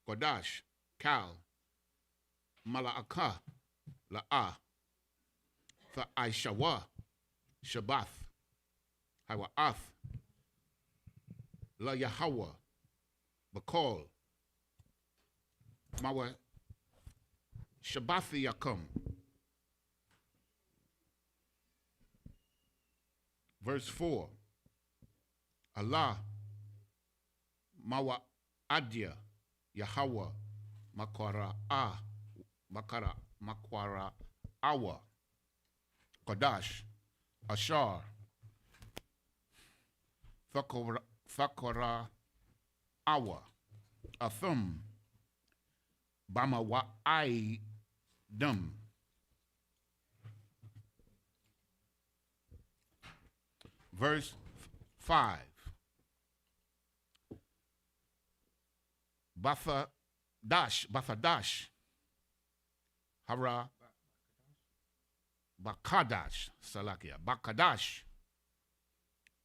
Kodash, Kal, Mala'aka, La'a, Fa'aishawa, Shabbath, Hawa'ath, La Yahweh, Bakal, Mawa Shabbathi Yakum. Verse 4. Allah, Mawa Adya, Yahweh, Makwara Awa, Kodash, Ashar, Fakora Awa, Athum, Bama Wa'ai Dum. Verse 5. Bathadash, Hara, Bakadash, Salakia, Bakadash,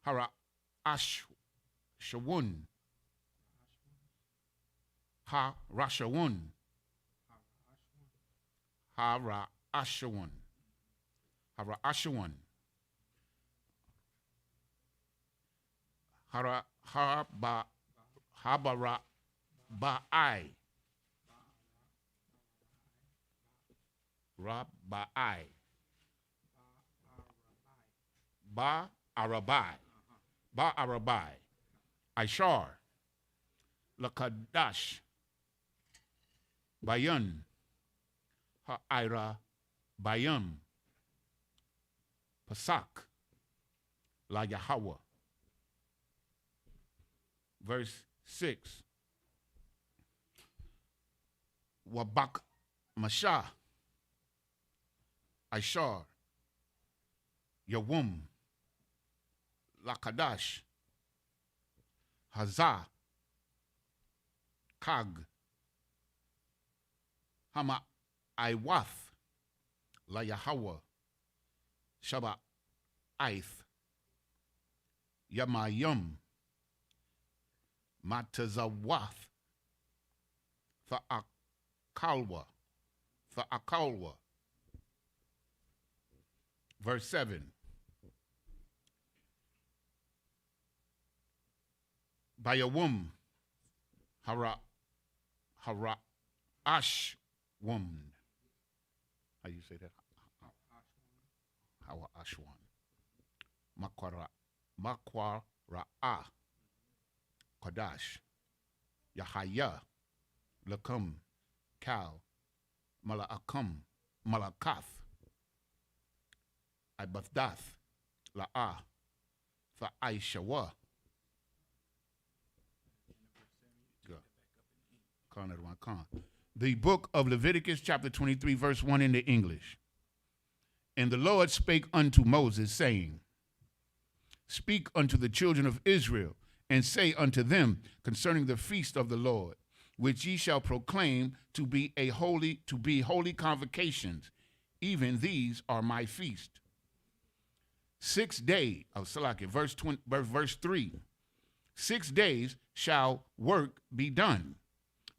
Hara Shawun, Ha Rashawun, Hara Ashawun, Habara Ba'ai, Rabba'i, Ba'arabai, Aishar, Lakadash, Bayan, Ha'ira, Bayam, Pasak, La Yahweh. Verse 6. Wabak Mashah, Aishar, Yawum, Lakadash, Hazah, Kag, Hama Iwath, La Yahweh, Shaba Aith, Yamayum, Matazawath, Fa'akalwa. Verse 7. By a womb, Hara Ash woman. How you say that? Hara Ashwan. Makwara'a. Kodash. Yahaya. Lakum. Kal. Malakath. Ibafdath. La'a. Fa'aishawa. The book of Leviticus, chapter 23, verse 1 in the English. And the Lord spake unto Moses, saying, Speak unto the children of Israel, and say unto them concerning the feast of the Lord, which ye shall proclaim to be holy convocations. Even these are my feast. 6 days, verse 3. 6 days shall work be done,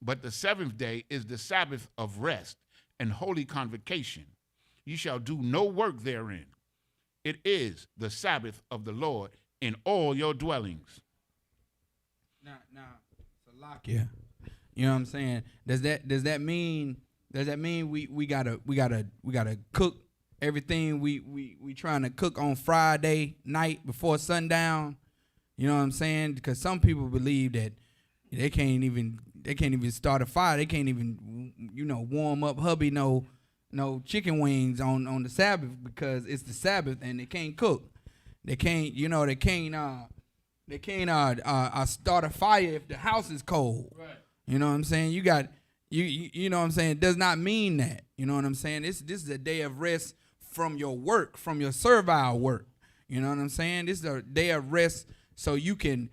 but the seventh day is the Sabbath of rest and holy convocation. Ye shall do no work therein. It is the Sabbath of the Lord in all your dwellings. Now, Salakia. You know what I'm saying? Does that mean we gotta cook everything we trying to cook on Friday night before sundown? You know what I'm saying? Because some people believe that they can't even start a fire. They can't even warm up hubby no chicken wings on the Sabbath because it's the Sabbath and they can't cook. They can't start a fire if the house is cold. Right. You know what I'm saying? You know what I'm saying? It does not mean that. You know what I'm saying? This is a day of rest from your work, from your servile work. You know what I'm saying? This is a day of rest so you can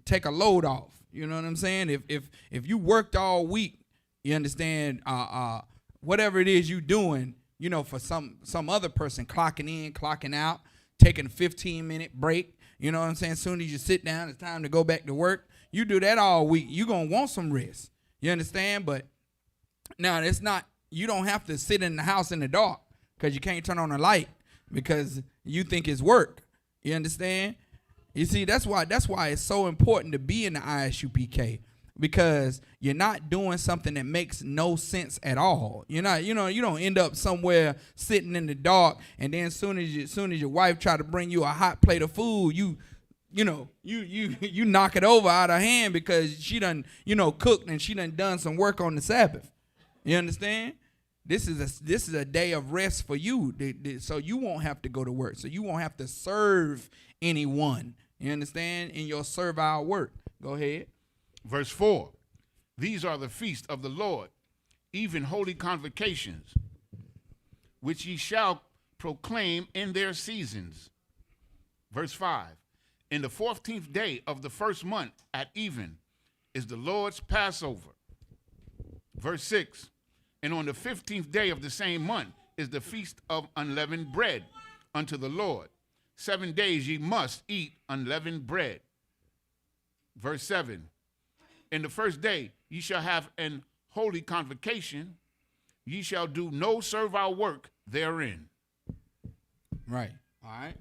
take a load off. You know what I'm saying? If you worked all week, you understand, whatever it is you doing, for some other person clocking in, clocking out, taking a 15-minute break, you know what I'm saying? As soon as you sit down, it's time to go back to work. You do that all week, you're going to want some rest. You understand? But now it's not, you don't have to sit in the house in the dark because you can't turn on a light because you think it's work. You understand? You see, that's why it's so important to be in the ISUPK, because you're not doing something that makes no sense at all. You don't end up somewhere sitting in the dark, and then as soon as your wife try to bring you a hot plate of food, you knock it over out of hand because she done cooked and she done some work on the Sabbath. You understand? This is a day of rest for you, so you won't have to go to work, so you won't have to serve anyone. You understand? In your servile work. Go ahead. Verse 4. These are the feasts of the Lord, even holy convocations, which ye shall proclaim in their seasons. Verse 5. In the 14th day of the first month at even is the Lord's Passover. Verse 6. And on the 15th day of the same month is the feast of unleavened bread unto the Lord. 7 days ye must eat unleavened bread. Verse 7. In the first day ye shall have an holy convocation. Ye shall do no servile work therein. Right. All right.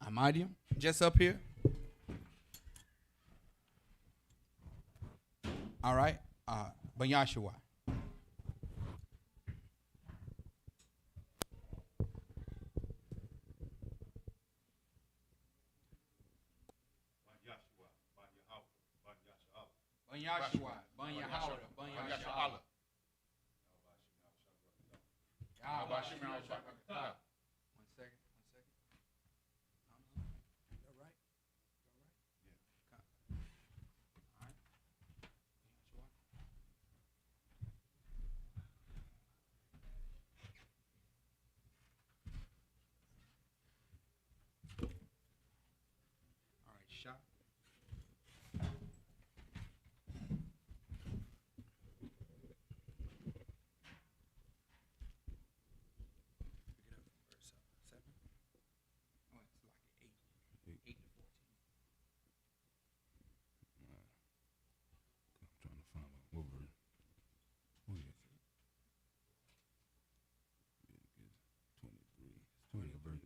Amadium, just up here. All right. Ben Yashua. Ben Yashua, Ben Yahweh, Ben Yashua. One second. All right. All right, shot.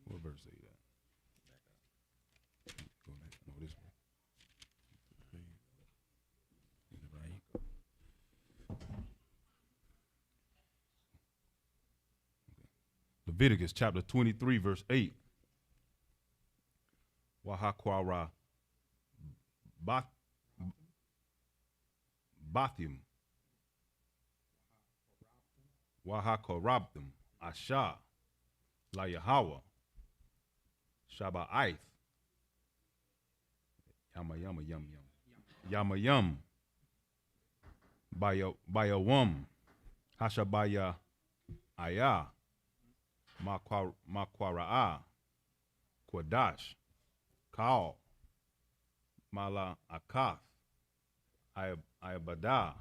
What verse say that? Go back. No, this one. Leviticus chapter 23, verse 8. Wahakwara Bathim. Wahakorabdim. Asha. La Yahweh. Shaba'ith. Yama yama yum yum. Yama yum. Bayawam. Hashabaya Ayah. Makwara'a. Kwadash. Kaal. Mala Akath. Ayabada.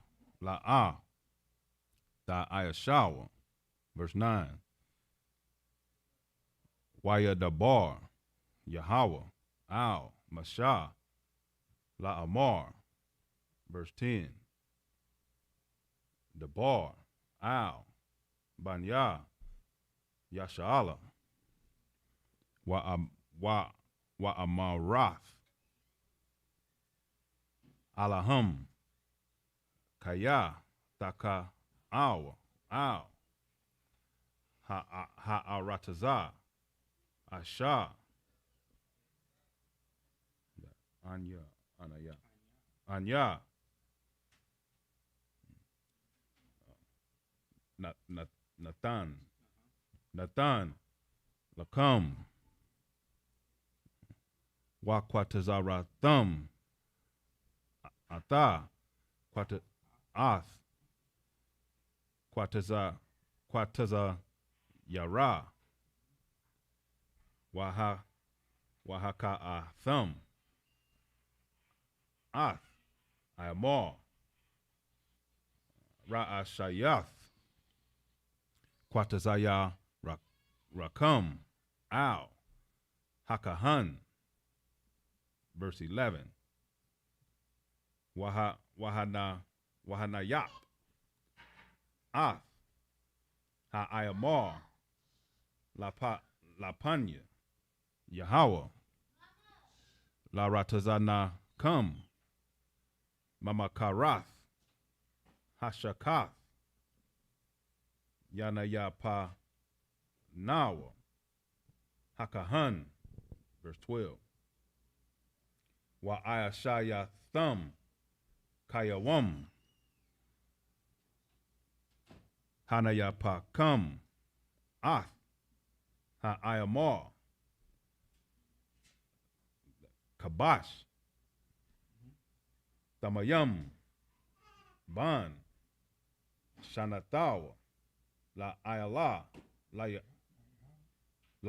La'ah, Ayashawa, verse 9. Waya Dabar, Yahweh, Al, Mashah, La'amar, verse 10. Dabar, Al, Banya, Yasha'ala, Amarath, Alaham, Kaya, Taka, Awa, Al, Ha'arataza, Asha, Anya, Nathan, Lakam, Wakwatazaratham, Atha, Kwataza Yara, Wahaka Atham, Ath, Ayamor, Ra'ashayath, Kwatazaya Rakam, Al, Hakahan, verse 11. Wahanayat, Ath, Ha'ayamor, Lapanya, Yahweh, La Ratazana Kum, Mamakarath, Hashakath, Yanayapa Nawa, Hakahan, verse 12. Wa'ayashaya Thum, Kayawam, Hanayapa Kum, Ath, Ha'ayamor, Kabash, Tamayam, Ban, Shanatawa, La Ayala, La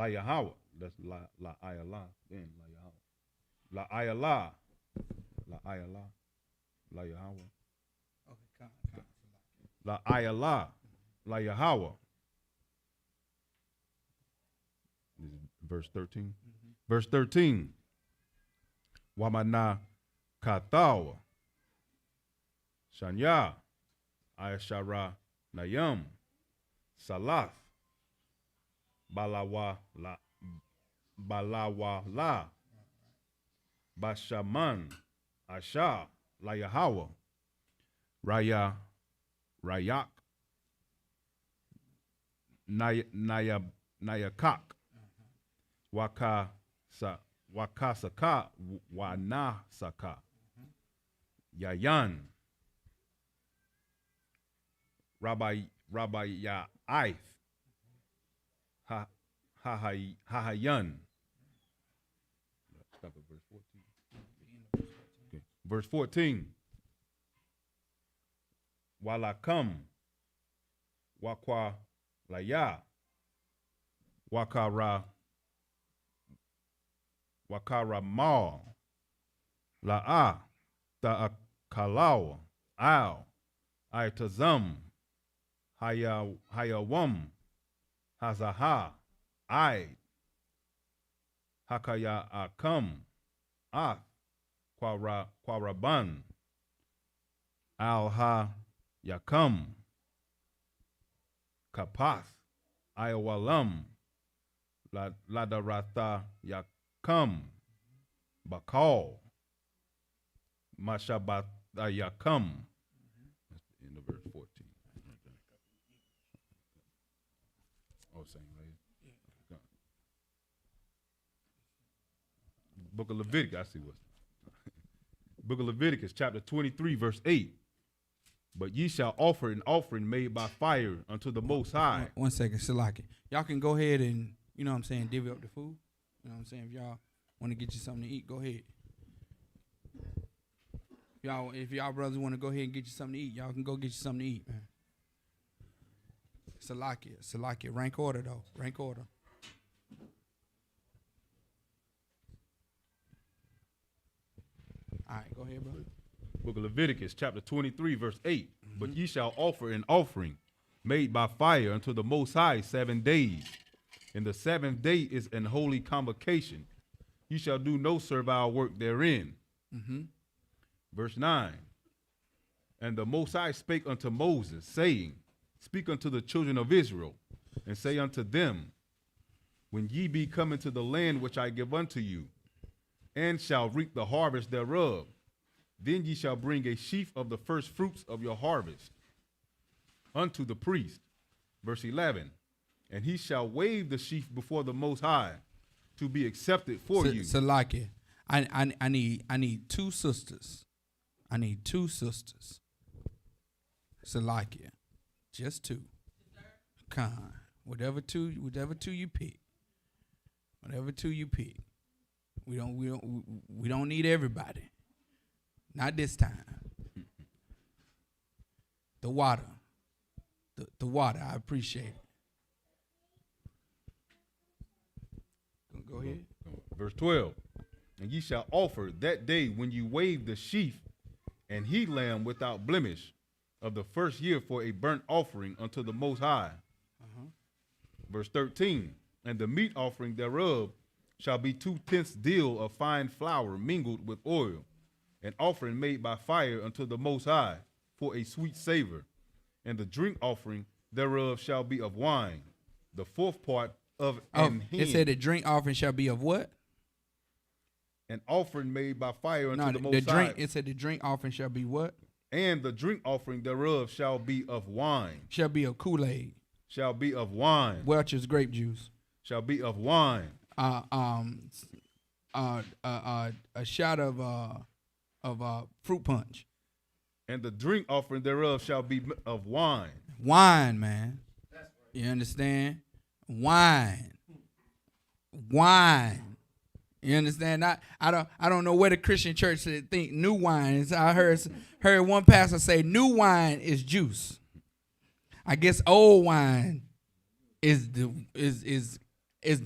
Yahweh. That's La Ayala, then La Yahweh. La Ayala, La Ayala, La Yahweh. La Ayala, La Yahweh. This is verse 13. Verse 13. Wamana Katawa, Shanya, Ayashara Nayam, Salath, Balawa La, Bashaman, Asha, La Yahweh, Rayak, Nayakak, Wakasaka, Wanasaka, Yayan, Rabbi Ya'ith, Hahayan. Stop at verse 14. Okay. Verse 14. Walakam, Wakwa Laya, Wakara Ma, La'a, Ta'akalaw, Al, Aitazam, Hayawam, Hazaha, Hakaya Akam, Kwaraban, Al Yakam, Kapath, Ayawalam, Ladaratha Yakam, Bakal, Mashabat Yakam. That's the end of verse 14. Oh, same right here. Book of Leviticus, I see what. Book of Leviticus, chapter 23, verse 8. But ye shall offer an offering made by fire unto the Most High. One second, Salaki. Y'all can go ahead and, you know what I'm saying, divvy up the food. You know what I'm saying? If y'all want to get you something to eat, go ahead. If y'all brothers want to go ahead and get you something to eat, y'all can go get you something to eat, man. Salakia. Rank order, though. Rank order. All right, go ahead, brother. Book of Leviticus, chapter 23, verse 8. But ye shall offer an offering made by fire unto the Most High 7 days. And the 7th day is an holy convocation. You shall do no servile work therein. Verse 9. And the Most High spake unto Moses, saying, Speak unto the children of Israel, and say unto them, When ye be come into the land which I give unto you, and shall reap the harvest thereof, then ye shall bring a sheaf of the first fruits of your harvest unto the priest. Verse 11. And he shall wave the sheaf before the Most High to be accepted for you. Salakia, I need 2 sisters. I need 2 sisters. Salakia, just 2. Khan, whatever two you pick. Whatever 2 you pick. We don't need everybody. Not this time. The water. The water, I appreciate it. Go ahead. Verse 12. And ye shall offer that day when you wave the sheaf and he lamb without blemish of the first year for a burnt offering unto the Most High. Verse 13. And the meat offering thereof shall be 2/10 deal of fine flour mingled with oil, an offering made by fire unto the Most High for a sweet savor. And the drink offering thereof shall be of wine, the 4th part of an hin. It said the drink offering shall be of what? An offering made by fire unto the Most High. It said the drink offering shall be what? And the drink offering thereof shall be of wine. Shall be of Kool-Aid. Shall be of wine. Welch's grape juice. Shall be of wine. A shot of fruit punch. And the drink offering thereof shall be of wine. Wine, man. You understand? Wine. You understand? I don't know where the Christian church think new wine is. I heard one pastor say new wine is juice. I guess old wine is the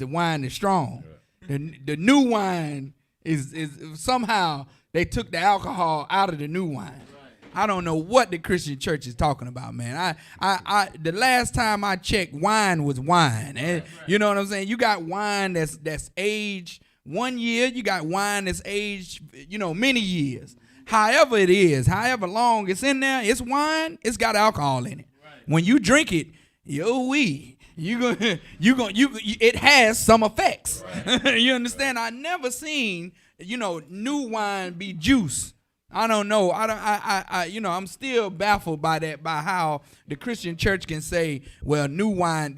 wine that's strong. The new wine is somehow they took the alcohol out of the new wine. I don't know what the Christian church is talking about, man. I the last time I checked, wine was wine. And you know what I'm saying? You got wine that's aged 1 year. You got wine that's aged, many years. However it is, however long it's in there, it's wine. It's got alcohol in it. When you drink it, it has some effects. You understand? I never seen new wine be juice. I don't know. I'm still baffled by that, by how the Christian church can say, well, new wine.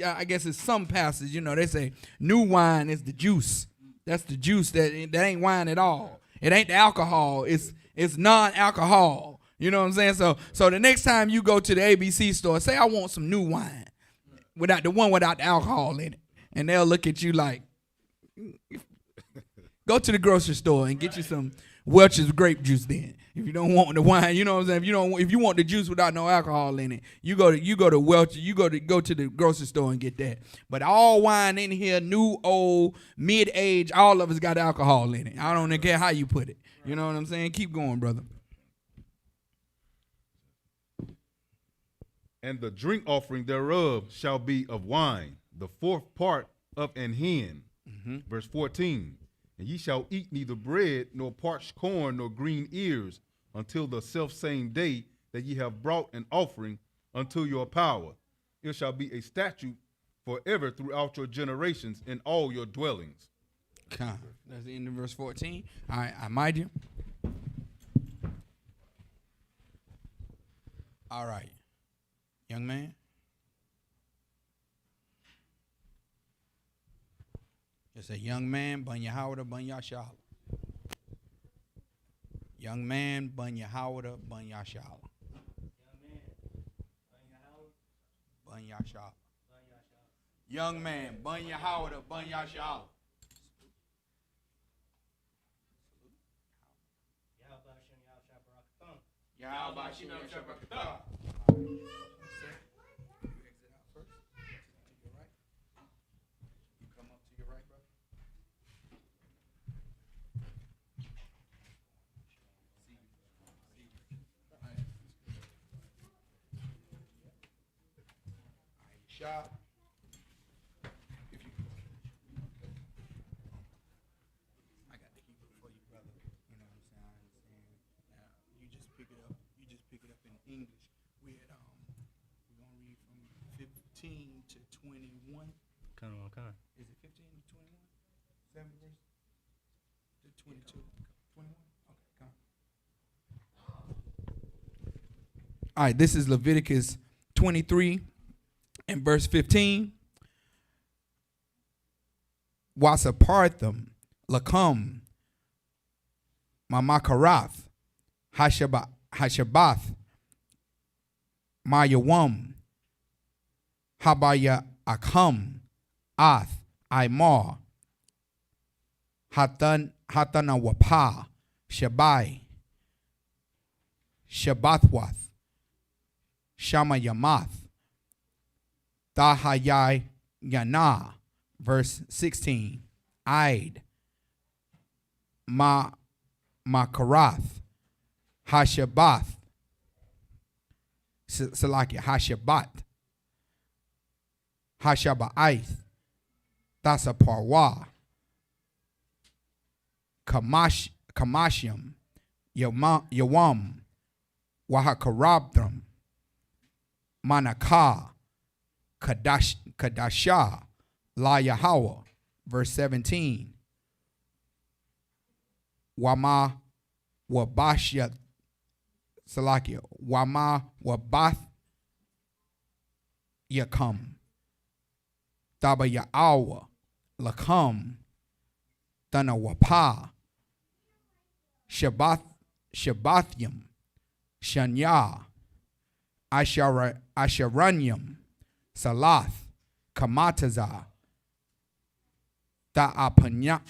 I guess it's some pastors, they say new wine is the juice. That's the juice that ain't wine at all. It ain't the alcohol. It's non-alcohol. You know what I'm saying? So the next time you go to the ABC store, say I want some new wine without the alcohol in it, and they'll look at you like, go to the grocery store and get you some Welch's grape juice then. If you don't want the wine, you know what I'm saying? If you want the juice without no alcohol in it, you go to Welch, go to the grocery store and get that. But all wine in here, new, old, mid-age, all of it's got alcohol in it. I don't care how you put it. You know what I'm saying? Keep going, brother. And the drink offering thereof shall be of wine, the 4th part of an hin. Verse 14. And ye shall eat neither bread, nor parched corn, nor green ears, until the selfsame day that ye have brought an offering unto your power. It shall be a statute forever throughout your generations in all your dwellings. That's the end of verse 14. All right, I mind you. All right, young man. It's a young man, Bunya Howard, Bunya Shala. Young man, Bunya Howard, Bunya Shala. Bunya Shala. Young man, Bunya Howard, Bunya Shala. Yahweh Shem Yahweh shop. I got the Hebrew for you, brother. You know what I'm saying? I understand. You just pick it up. You just pick it up in English. We're gonna read from 15 to 21. Okay. Is it 15 to 21? 7 verse? To 22? 21? Okay, come. All right, this is Leviticus 23 and verse 15. Wasapartham, Lakam, Mamakarath, Hashabath, Mayawam, Habaya Akam, Ath, Imar, Hatana Wapa, Shabai, Shabathwath, Shama Yamath, Tahayai Yana, verse 16, Aid, Makarath, Hashabath, Salakia, Hashabat, Hashaba'ath, Thasaparwa, Kamashim, Yawam, Wahakarabdram, Manakah, Kadasha, La Yahweh, verse 17. Wama Wabashya Salakia, Wama Wabath Yakam, Taba Ya'awa, Lakam, Thana Wapa, Shabathyam, Shanya, Asharanyam, Salath, Kamataza, Ta'apane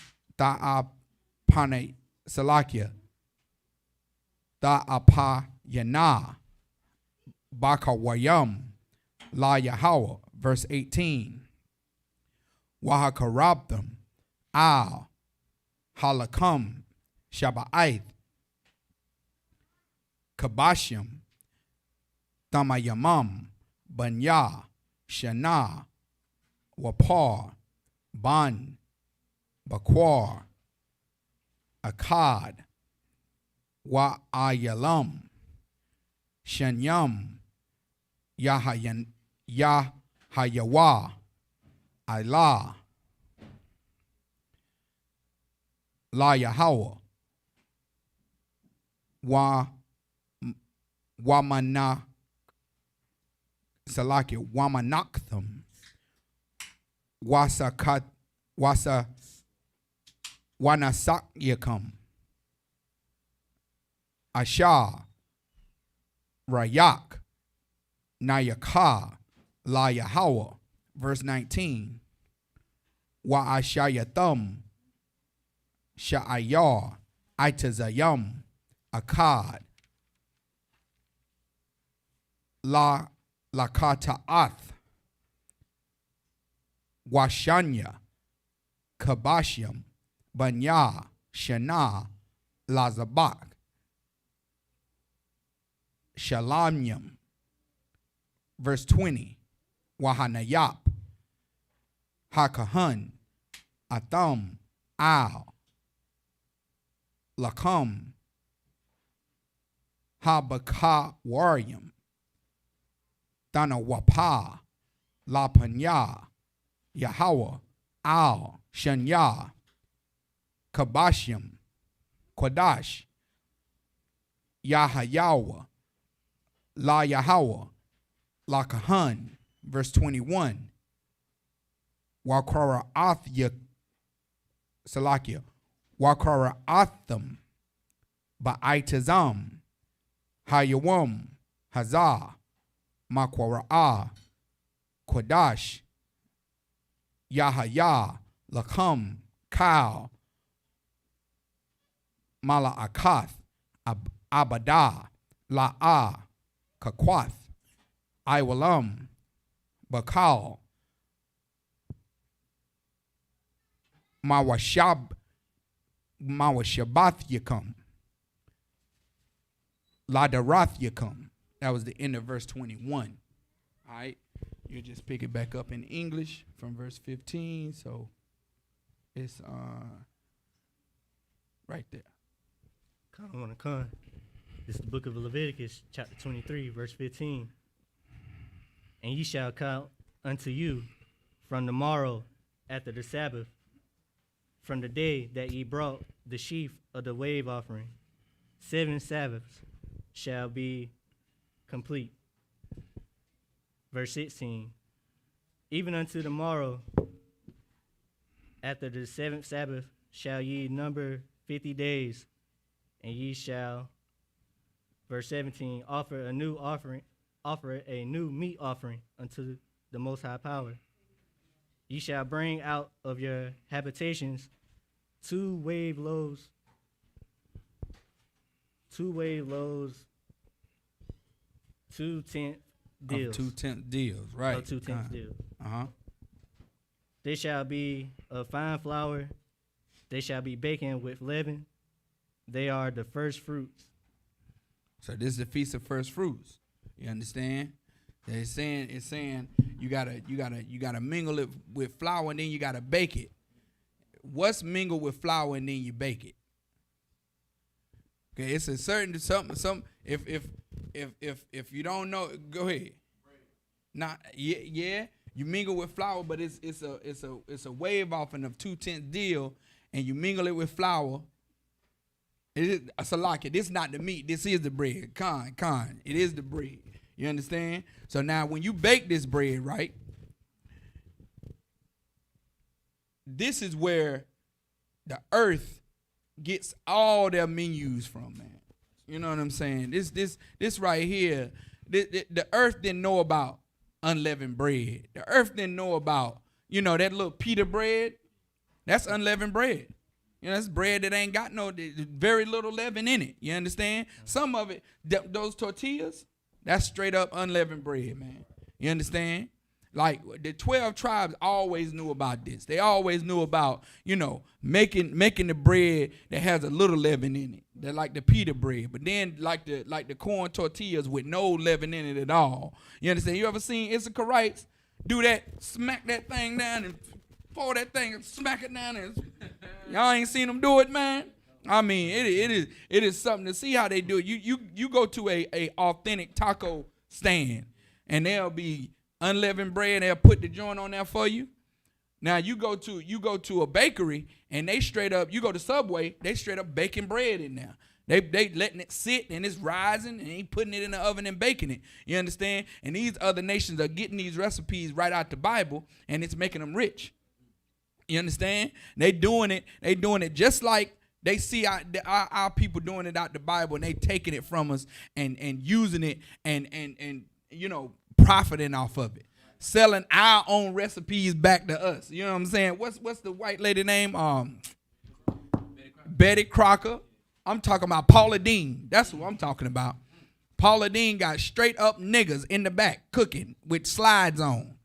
Salakia, Ta'apayana, Bakawayam, La Yahweh, verse 18. Wahakarabdam, Al, Halakam, Shaba'ath, Kabashim, Tamayamam, Banya, Shana, Wapar, Ban, Bakwar, Akkad, Wa'ayalam, Shanyam, Yahayawa, Ilah, La Yahweh, Wamana, Salaki, Wamanaktham, Wanasakyakam, Ashar, Rayak, Nayaka, La Yahweh, verse 19. Wa'ashayatham, Sha'ayar, Itazayam, Akkad, La Lakata'ath, Washanya, Kabashyam, Banya, Shana, Lazabak, Shalamyam, verse 20, Wahanayap, Hakahan, Atham, Al, Lakam, Habaka Waryam, Dana Wapa, La Panya, Yahweh, Al, Shanya, Kabashim, Kodash, Yahayawa, La Yahweh, La Kahan, verse 21. Wakara Athya, Salakia, Wakara Atham, Ba'itazam, Hayawam, Hazah, Makwara'a, Kodash, Yahaya, Lakam, Kal, Mala'akath, Abadah, La'ah, Kakwath, Iwalam, Bakal, Mawashabath Yakum, Ladarath Yakum. That was the end of verse 21. All right. You just pick it back up in English from verse 15. So it's right there. Come on, come. This is the book of Leviticus, chapter 23, verse 15. And ye shall count unto you from the morrow after the Sabbath, from the day that ye brought the sheaf of the wave offering. 7 Sabbaths shall be complete. Verse 16. Even unto the morrow after the 7th Sabbath shall ye number 50 days, and ye shall, verse 17, offer a new meat offering unto the Most High Power. Ye shall bring out of your habitations 2 wave loaves, 2/10 deals. 2/10 deals, right. Of 2/10 deals. Uh-huh. They shall be of fine flour. They shall be baking with leaven. They are the first fruits. So this is the feast of first fruits. You understand? It's saying you gotta mingle it with flour and then you gotta bake it. What's mingled with flour and then you bake it? Okay, it's a certain some if you don't know, go ahead. Not yeah, you mingle with flour, but it's a wave offering of 2/10 deal, and you mingle it with flour. It is a salaki. This is not the meat. This is the bread. Con. It is the bread. You understand? So now when you bake this bread, right? This is where the earth gets all their menus from, man. You know what I'm saying? This right here, the earth didn't know about unleavened bread. The earth didn't know about, that little pita bread. That's unleavened bread. That's bread that ain't got very little leaven in it. You understand? Some of it, those tortillas, that's straight up unleavened bread, man. You understand? Like the 12 tribes always knew about this. They always knew about, making the bread that has a little leaven in it. They're like the pita bread, but then like the corn tortillas with no leaven in it at all. You understand? You ever seen Isupkites do that? Smack that thing down and pour that thing and smack it down, and y'all ain't seen them do it, man. I mean, it is something to see how they do it. You go to a authentic taco stand, and there'll be unleavened bread. They'll put the joint on there for you. Now you go to a bakery, and they straight up, you go to Subway, they straight up baking bread in there. They letting it sit, and it's rising, and ain't putting it in the oven and baking it. You understand? And these other nations are getting these recipes right out the Bible, and it's making them rich. You understand? They doing it just like they see our people doing it out the Bible, and they taking it from us and using it and profiting off of it, selling our own recipes back to us. You know what I'm saying? What's the white lady name? Betty Crocker. I'm talking about Paula Deen. That's what I'm talking about. Paula Deen got straight up niggas in the back cooking with slides on.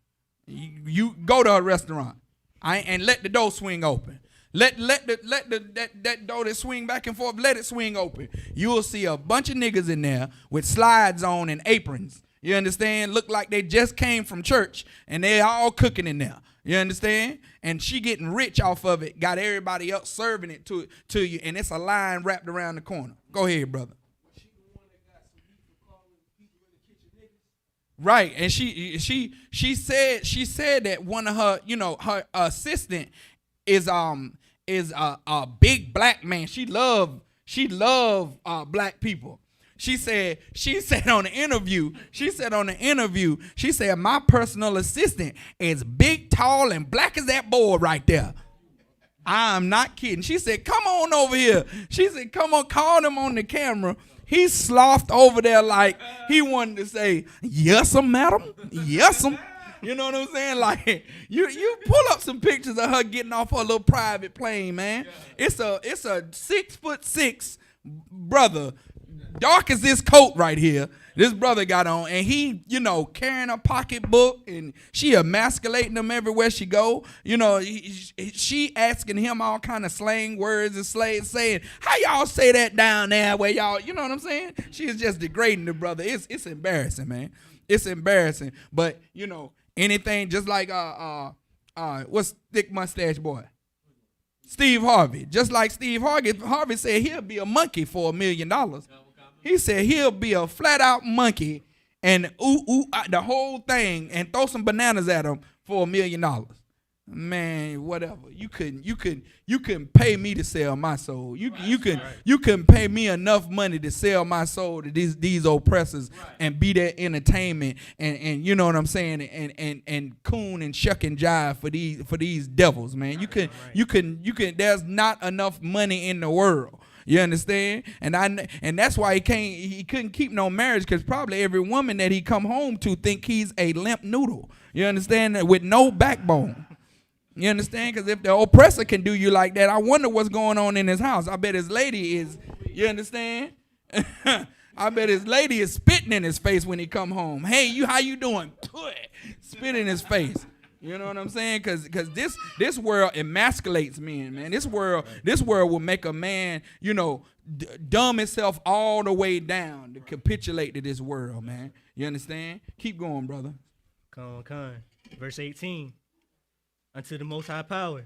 You go to a restaurant. And let the door swing open. Let that door that swing back and forth, let it swing open. You will see a bunch of niggas in there with slides on and aprons. You understand? Look like they just came from church, and they all cooking in there. You understand? And she getting rich off of it. Got everybody else serving it to you, and it's a line wrapped around the corner. Go ahead, brother. Right, and she said that one of her, her assistant is a big black man. She love black people. She said on the interview, she said my personal assistant is big, tall, and black as that boy right there. I'm not kidding. She said, come on over here. She said, come on, call him on the camera. He slothed over there like he wanted to say, yes'm, madam, yes'm. You know what I'm saying? Like, you pull up some pictures of her getting off her little private plane, man. Yeah. It's a 6'6" brother, dark as this coat right here. This brother got on, and he, carrying a pocketbook, and she emasculating him everywhere she go. She asking him all kind of slang words and saying, how y'all say that down there where y'all, you know what I'm saying? She is just degrading the brother. It's embarrassing, man. It's embarrassing. But, Anything just like what's thick mustache boy? Steve Harvey. Just like Steve Harvey said he'll be a monkey for $1 million. He said he'll be a flat out monkey and the whole thing and throw some bananas at him for $1 million. Man, whatever. You couldn't pay me to sell my soul. You couldn't pay me enough money to sell my soul to these oppressors and be their entertainment and you know what I'm saying and coon and shuck and jive for these devils, man. You can there's not enough money in the world. You understand? And that's why he couldn't keep no marriage, because probably every woman that he come home to think he's a limp noodle. You understand? With no backbone. You understand? Because if the oppressor can do you like that, I wonder what's going on in his house. I bet his lady is, you understand? I bet his lady is spitting in his face when he come home. Hey, how you doing? Spit in his face. You know what I'm saying? Because this world emasculates men, man. This world will make a man, dumb himself all the way down to capitulate to this world, man. You understand? Keep going, brother. Come on. Verse 18. Unto the Most High Power,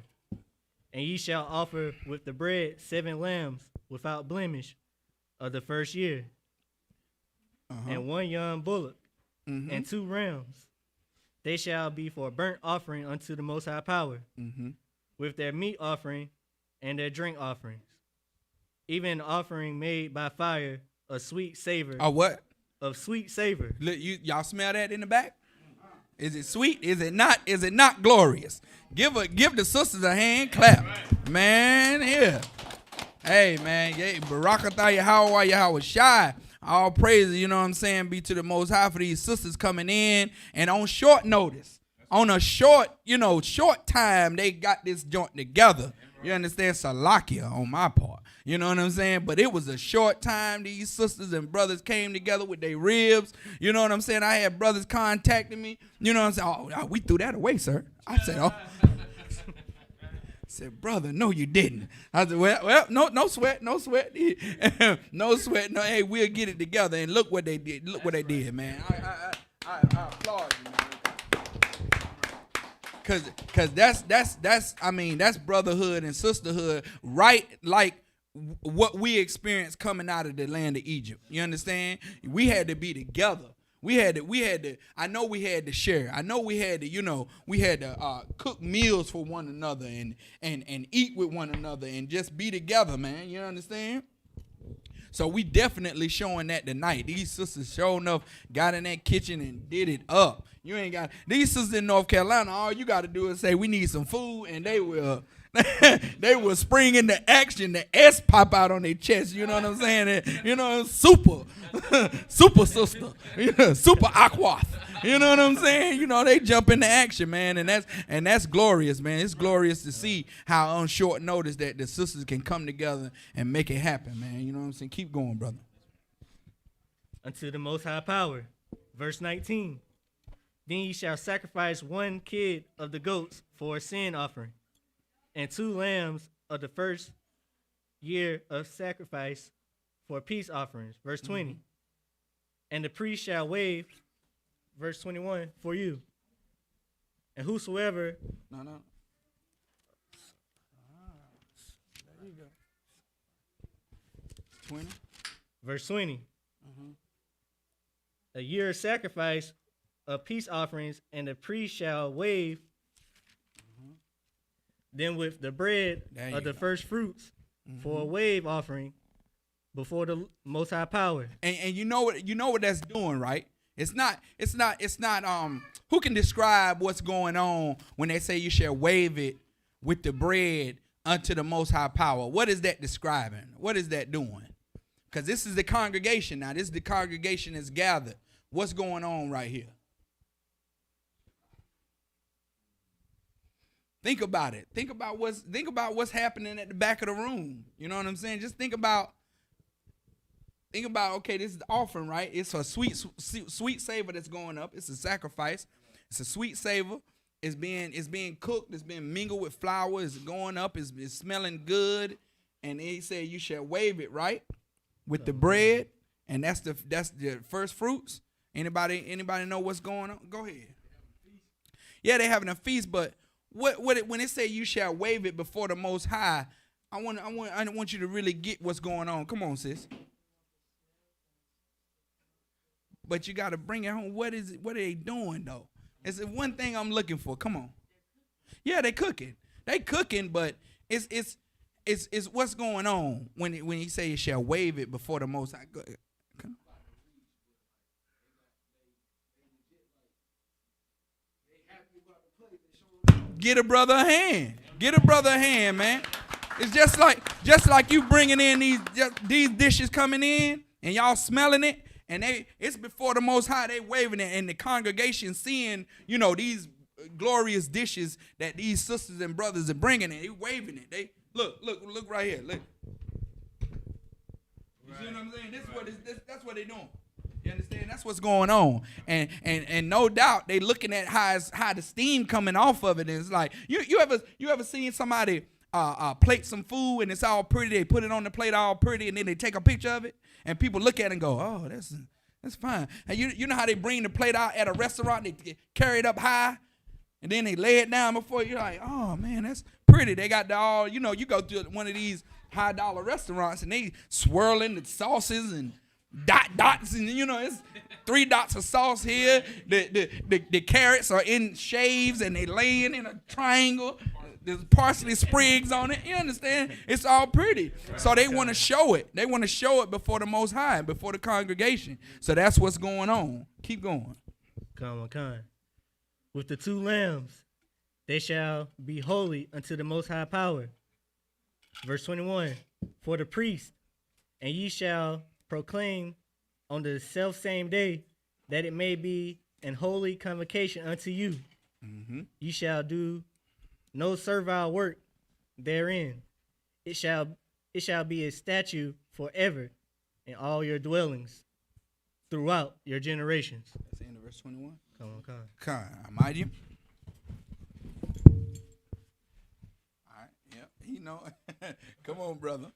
and ye shall offer with the bread 7 lambs without blemish of the first year, and 1 young bullock, and 2 rams. They shall be for a burnt offering unto the Most High Power, with their meat offering and their drink offerings, even an offering made by fire of sweet savor. A what? Of sweet savor. Look, y'all smell that in the back? Is it sweet? Is it not? Is it not glorious? Give the sisters a hand clap, man. Yeah. Hey, man. Barakatah Yahweh Shai. All praises, you know what I'm saying, be to the Most High for these sisters coming in and on short notice. On a short time, they got this joint together. You understand? Salakia on my part. You know what I'm saying? But it was a short time. These sisters and brothers came together with their ribs. You know what I'm saying? I had brothers contacting me. You know what I'm saying? Oh, we threw that away, sir. I said, oh. I said, brother, no, you didn't. I said, well, no sweat. No sweat. No, hey, we'll get it together. And look what they did. Look what they did, man. I applaud you, man. Cause that's brotherhood and sisterhood, right? Like what we experienced coming out of the land of Egypt. You understand? We had to be together. We had to. I know we had to share. I know we had to. Cook meals for one another and eat with one another and just be together, man. You understand? So we definitely showing that tonight. These sisters sure enough got in that kitchen and did it up. You ain't got these sisters in North Carolina. All you got to do is say we need some food, and they will. They will spring into action. The S pop out on their chest. You know what I'm saying? Super sister. Super aquath. You know what I'm saying? They jump into action, man, and that's glorious, man. It's glorious to see how on short notice that the sisters can come together and make it happen, man. You know what I'm saying? Keep going, brother. Unto the Most High Power, verse 19. Then ye shall sacrifice 1 kid of the goats for a sin offering, and 2 lambs of the first year of sacrifice for peace offerings. Verse 20. And the priest shall wave, verse 21, for you. And whosoever. No. There you go. 20. Verse 20. A year of sacrifice of peace offerings, and the priest shall wave them with the bread of the first fruits for a wave offering before the Most High Power. And you know what that's doing, right? It's not who can describe what's going on when they say you shall wave it with the bread unto the Most High Power? What is that describing? What is that doing? Because this is the congregation now. This is the congregation that's gathered. What's going on right here? Think about it. Think about what's happening at the back of the room. You know what I'm saying? Just think about, okay, this is the offering, right? It's a sweet savor that's going up. It's a sacrifice. It's a sweet savor. It's being cooked. It's being mingled with flour. It's going up. It's smelling good. And he said, you shall wave it, right? With the bread. And that's the first fruits. Anybody know what's going on? Go ahead. Yeah, they having a feast, but when it say you shall wave it before the Most High, I want you to really get what's going on. Come on, sis. But you got to bring it home. What is it? What are they doing though? It's the one thing I'm looking for. Come on. Yeah, they cooking. They cooking, but it's what's going on when he say you shall wave it before the Most High. Come on. Get a brother a hand. Get a brother a hand, man. It's just like you bringing in these dishes coming in and y'all smelling it, and it's before the Most High. They waving it, and the congregation seeing these glorious dishes that these sisters and brothers are bringing, and they waving it. They look right here. Look. You see what I'm saying? That's what they doing. You understand? That's what's going on, and no doubt they looking at how the steam coming off of it. And it's like you ever seen somebody plate some food and it's all pretty? They put it on the plate all pretty, and then they take a picture of it, and people look at it and go, "Oh, that's fine." And you know how they bring the plate out at a restaurant? They carry it up high, and then they lay it down before you're like, "Oh man, that's pretty." They got you go to one of these $high restaurants and they swirling the sauces and dots, and it's 3 dots of sauce here. The carrots are in shaves and they laying in a triangle. There's parsley sprigs on it. You understand? It's all pretty. So they want to show it. They want to show it before the Most High, before the congregation. So that's what's going on. Keep going. Come on. With the 2 lambs, they shall be holy unto the Most High power. Verse 21, for the priest, and ye shall proclaim on the selfsame day that it may be an holy convocation unto you. Mm-hmm. Ye shall do no servile work therein. It shall be a statute forever in all your dwellings throughout your generations. That's the end of verse 21. Come on. I might you. All right. Yep. Come on, brother.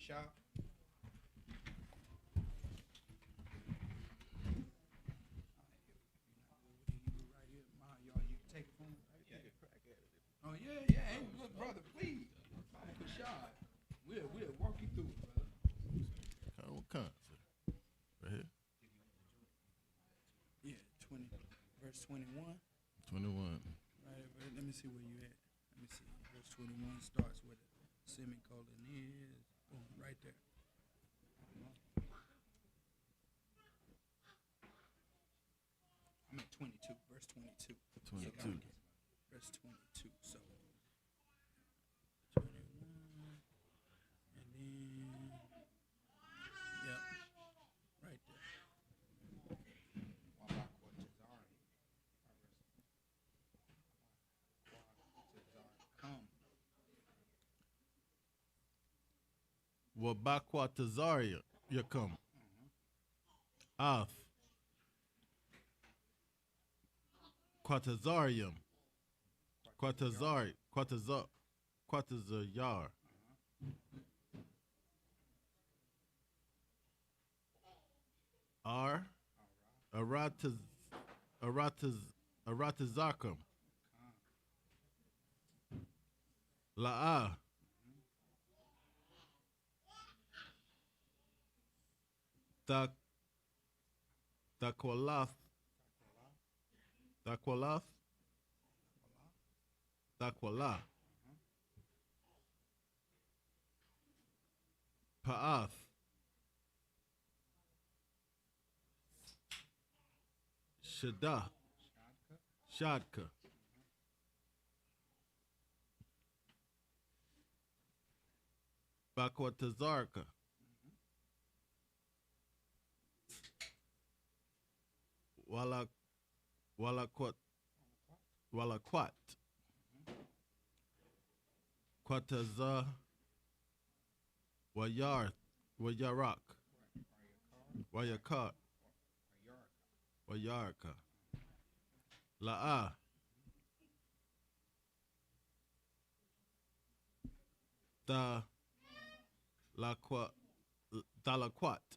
Shop. Oh yeah. Hey, look, brother, please. Shot. We'll walk you through it, brother. Right here. Yeah, 20, verse 21. 21. Right, let me see where you at. Let me see. Verse 21 starts with a semicolon is. Boom, right there. I'm at 22, verse 22. 22. Verse 22, so 21, and then, yep, right there. Wabakwa Tazaria, you come. Af. Quatazarium. Quatazayar. Aratazakum. La'a. Dakwalath. Pa'ath. Shadka. Bakwatazarka. Walakwat. Kwataza. Wayarak. Wayakat. Wayarka. La'a. Dalaquat.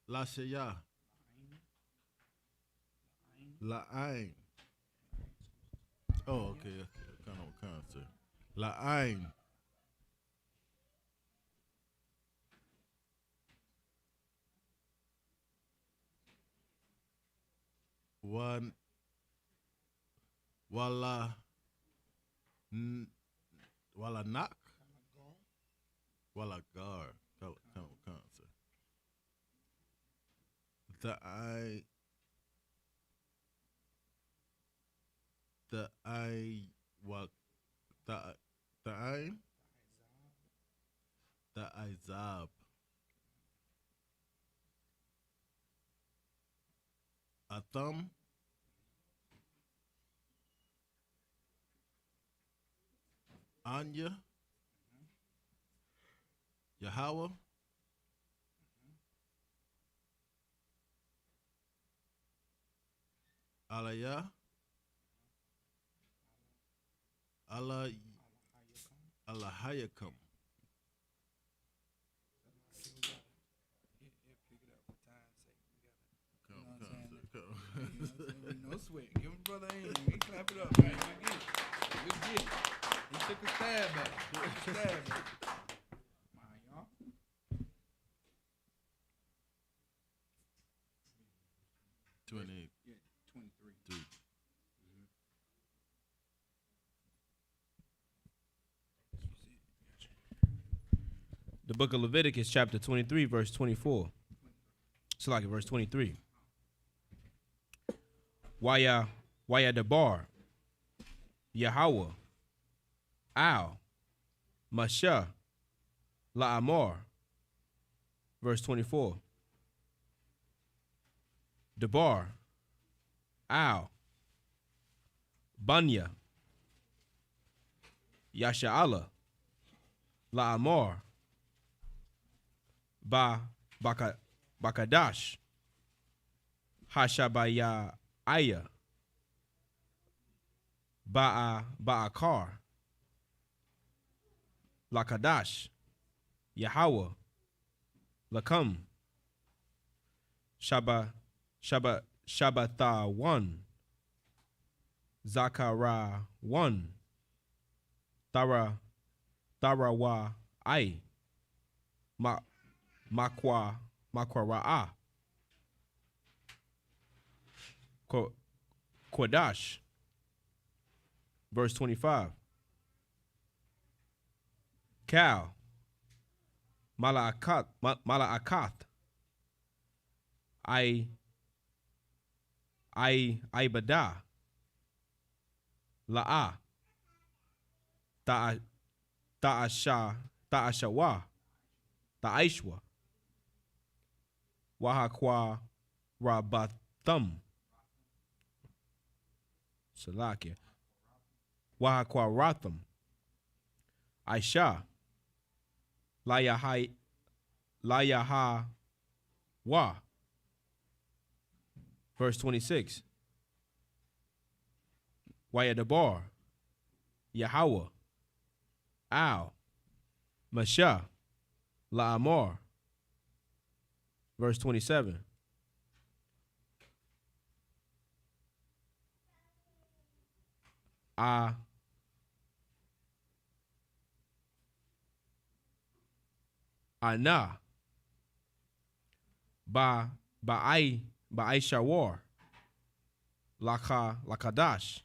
Lashaya. La'ain. Oh, okay. Kind of concert. La'ain. One. Wala nak. Wala gar. Kind of concert. The Izab. Atham. Anya. Yahweh. Alaya. Allahayakam. No sweat. Give him brother in. We clap it up, man. We get it. He took a stab at it. Come on, y'all. Yeah, 23. The book of Leviticus, chapter 23, verse 24. It's like verse 23. Waya Debar, Yahweh, Al, Masha, La'amar. Verse 24. Debar, Al, Banya, Yasha'ala, La'amar, Bakadash, Hashabaya Aya, Ba'akar, Lakadash, Yahweh, Lakam, Shabbatha 1, Zakara 1, Tharawa Ai, Makwara'a, Kodash. Verse 25. Kal, Mala'akat, Ibada, La'a, Ta'ashawa, Ta'aishwa, Wahakwa Rabatham, Salakia, Wahakwa Ratham, Aisha, Layaha Wa. Verse 26. Wayadabar, Yahweh, Al, Masha, La'amar. Verse 27. Ana, Ba'aishawar, Lakadash,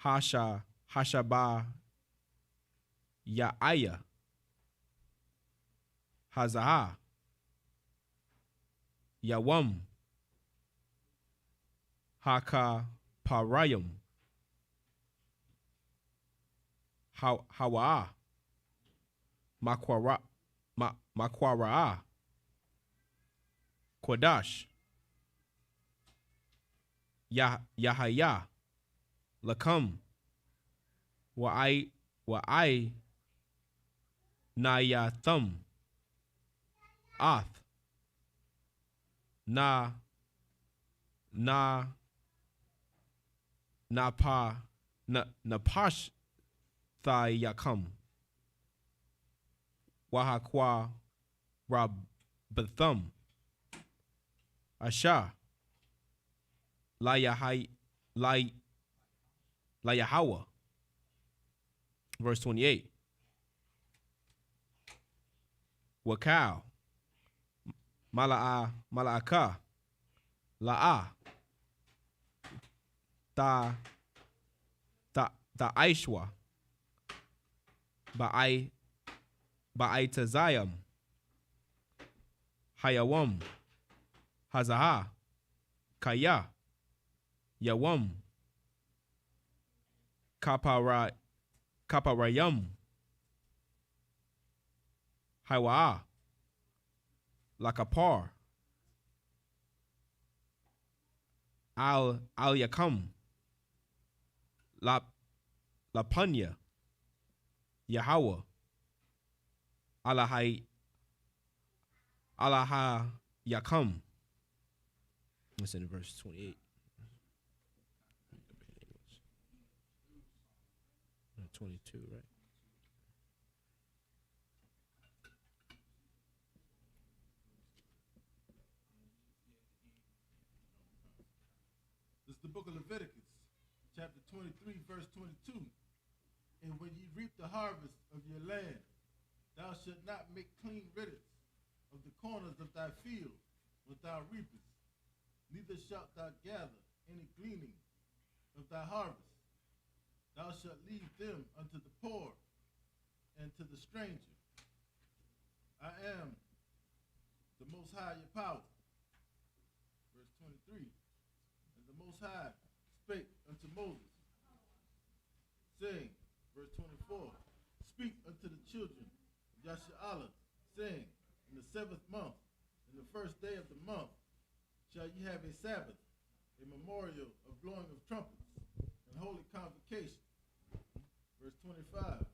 Hashaba Ya'aya, Hazaha, Yawam, Haka Parayam, Hawa, Makwara, Kodash, Yahaya, Lakam, Wa'ai, Nayathum, Ath, Napash Thayakam, Wahakwa Rabathum, Asha, Layahawa. Verse 28. Wakal, Mala'aka, La'a, Ta Aishwa, Ba'aitazayam, Hayawam, Hazaha, Kaya, Yawam, Kaparayam, Hawa, Lakapar, Al Yakam, Lapanya, Yahweh, Alaha Yakam. That's in verse 28. 22, right? This is the book of Leviticus, chapter 23, verse 22. And when ye reap the harvest of your land, thou shalt not make clean riddance of the corners of thy field when thou reapest, neither shalt thou gather any gleaning of thy harvest. Thou shalt leave them unto the poor and to the stranger. I am the Most High your power. Verse 23. And the Most High spake unto Moses, saying, verse 24, speak unto the children of Yasha'Allah, saying, in the 7th month, in the first day of the month, shall ye have a Sabbath, a memorial of blowing of trumpets, and holy convocation. Verse 25,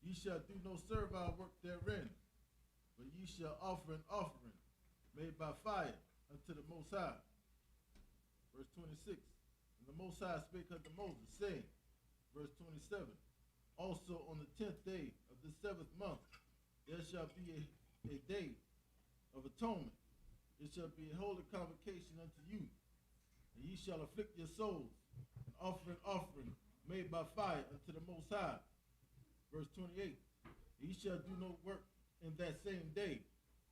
ye shall do no servile work therein, but ye shall offer an offering made by fire unto the Most High. Verse 26, and the Most High spake unto Moses, saying, verse 27, also on the 10th day of the 7th month, there shall be a day of atonement. It shall be a holy convocation unto you, and ye shall afflict your souls, and offer an offering made by fire unto the Most High. Verse 28, ye shall do no work in that same day,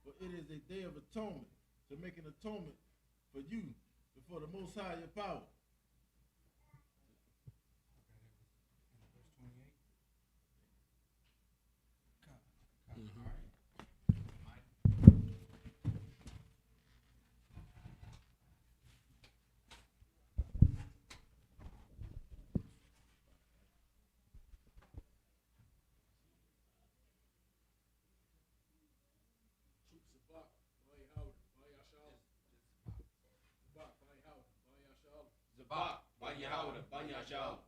for it is a day of atonement, to make an atonement for you before the Most High your power. Zabak, Yahweh, Yashal.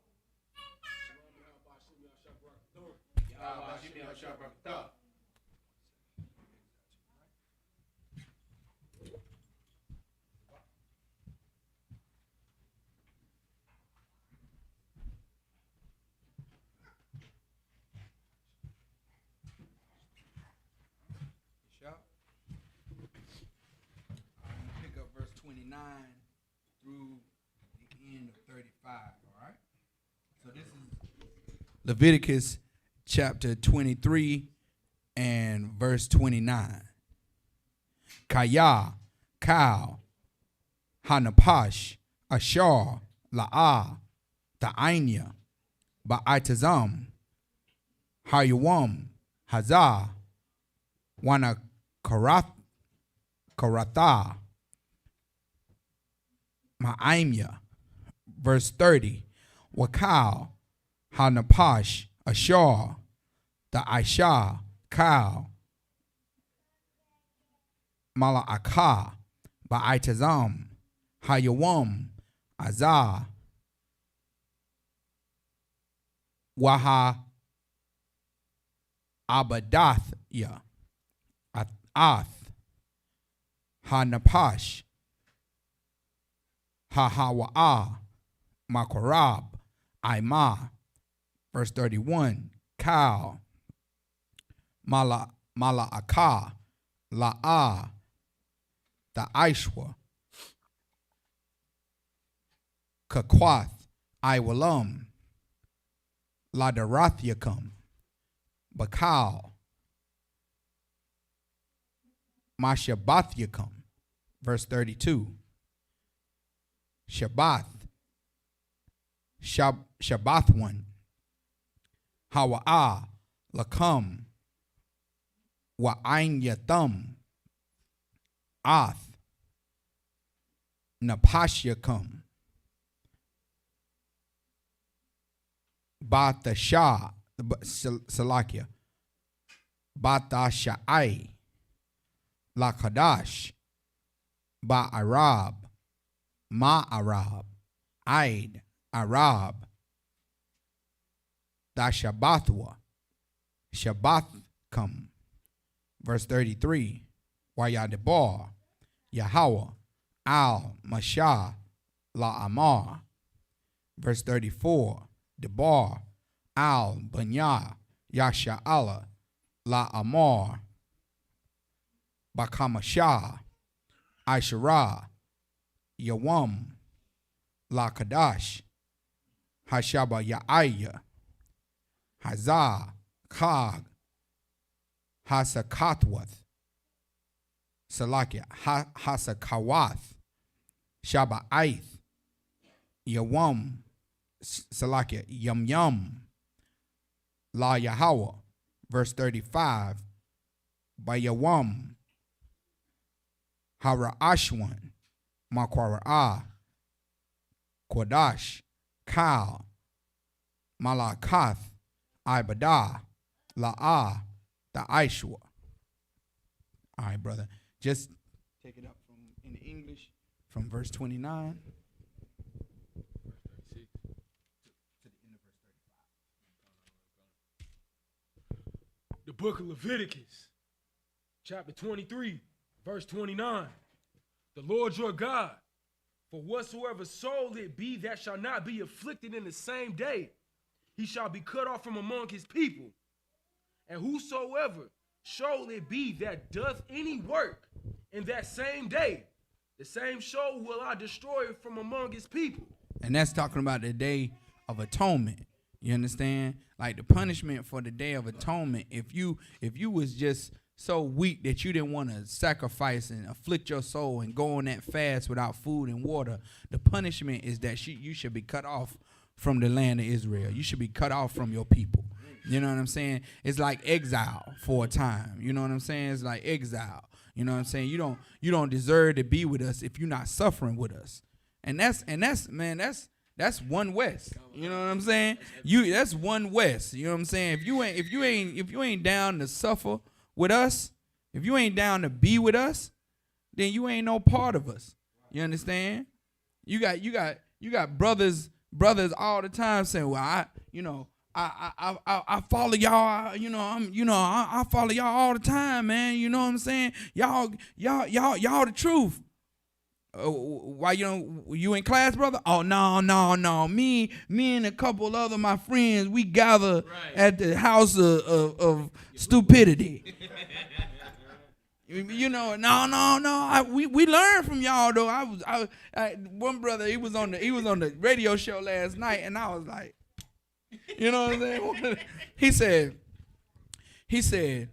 I'm going to pick up verse 29 through the end of 35, all right? So this is Leviticus chapter 23 and verse 29. Kaya, Kal, Hanapash, Ashar, La'ah, Ta'anya, Ba'atazam, Hayawam, Hazah, Wana Karatha, Ma'imya. Verse 30, Wakal, Hanapash, Ashar, the Aisha, Kal, Mala'akah, Ba'itazam, Hayawam, Azah, Waha, Abadathya, Ath, Hanapash, Hahawa'ah, Makorab, Aimah. Verse 31, Kal, Mala'akah, La'ah, the Aishwa, Kakwath, Iwalam, Ladarathiakum, Bakal, Mashabathiakum. Verse 32, Shabbath, Shabbathwan, Hawa'ah, Lakam, Wa'ain Yatham, Ath, Napashyakum, Bathashah, Salakia, Bathashai, Lakadash, Ba'arab, Ma'arab, Aid, Arab, Dashabathwa, Shabbathkum. Verse 33, Wayadebar, Yahweh, Al, Mashah, La'amar. Verse 34, Debar, Al, Banya, Yasha'ala, La'amar, Bakamashah, Aishara, Yawam, Lakadash, Hashaba Ya'aya, Hazah, Kag, Hasakathwath, Salakia, Hasakawath, Shaba'aith, Yawam, Salakia, Yum, La Yahweh. Verse 35, by Yawam, Hara'ashwan, Makwara'ah, Kodash, Kal, Malakath, Ibadah, La'ah, the Aishwa. All right, brother. Just take it up from in English from verse 29 to the end of verse 35. The book of Leviticus, chapter 23, verse 29. The Lord your God, for whatsoever soul it be that shall not be afflicted in the same day, he shall be cut off from among his people. And whosoever soul it be that doth any work in that same day, the same soul will I destroy from among his people. And that's talking about the Day of Atonement. You understand? Like the punishment for the Day of Atonement. If you was just so weak that you didn't want to sacrifice and afflict your soul and go on that fast without food and water, the punishment is that you should be cut off from the land of Israel. You should be cut off from your people. You know what I'm saying? It's like exile for a time. You know what I'm saying? It's like exile. You know what I'm saying? You don't deserve to be with us if you're not suffering with us. And that's one West. You know what I'm saying? That's one West. You know what I'm saying? If you ain't down to suffer with us, if you ain't down to be with us, then you ain't no part of us. You understand? You got brothers all the time saying, well, I follow y'all, I follow y'all all the time, man. You know what I'm saying? Y'all the truth. Why you in class, brother? Oh no. Me and a couple other my friends, we gather at the house of stupidity. We learned from y'all though. One brother, he was on the radio show last night, and I was like, you know what I'm saying? He said,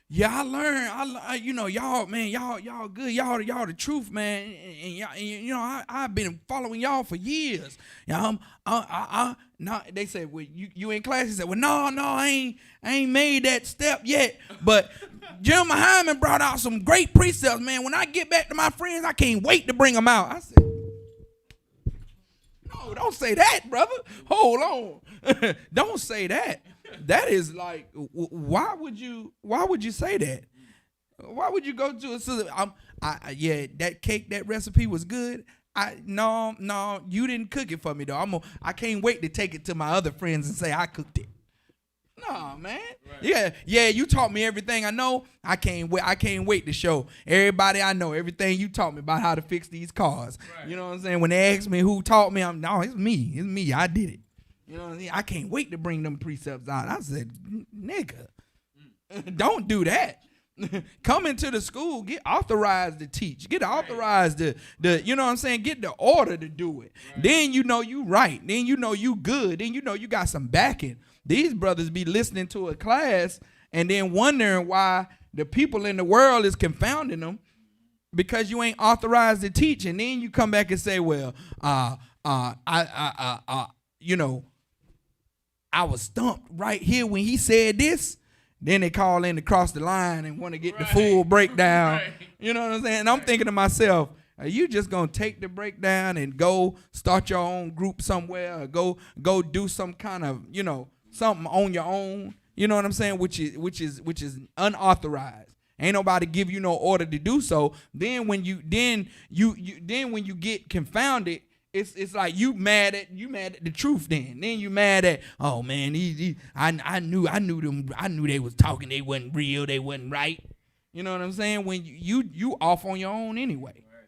yeah, I learned. Y'all, man, y'all good. Y'all the truth, man. And I've been following y'all for years. No, they said, well, you in class? He said, well, no, I ain't made that step yet. But Jeremiah Hyman brought out some great precepts, man. When I get back to my friends, I can't wait to bring them out. I said, no, No, don't say that, brother. Hold on. Don't say that. That is like, why would you say that? Why would you go to a sister? Yeah, that cake, that recipe was good. No, you didn't cook it for me though. I can't wait to take it to my other friends and say I cooked it. No, man. Right. Yeah, you taught me everything I know. I can't wait to show everybody I know everything you taught me about how to fix these cars. Right. You know what I'm saying? When they ask me who taught me, it's me. I did it. You know what I'm saying? I can't wait to bring them precepts out. I said, nigga, don't do that. Come into the school, get authorized to teach, get authorized to you know what I'm saying, get the order to do it. Right. Then you know you right. Then you know you good. Then you know you got some backing. These brothers be listening to a class and then wondering why the people in the world is confounding them because you ain't authorized to teach. And then you come back and say, well, you know, I was stumped right here when he said this. Then they call in to cross the line and want to get the full breakdown. Right. You know what I'm saying? And I'm thinking to myself, are you just going to take the breakdown and go start your own group somewhere or go do some kind of, you know, something on your own? You know what I'm saying? Which is unauthorized. Ain't nobody give you no order to do so. Then when you get confounded, it's like you mad at the truth. Then you mad at, oh man, I knew they was talking, they wasn't real, they wasn't right. You know what I'm saying? When you off on your own anyway. Right.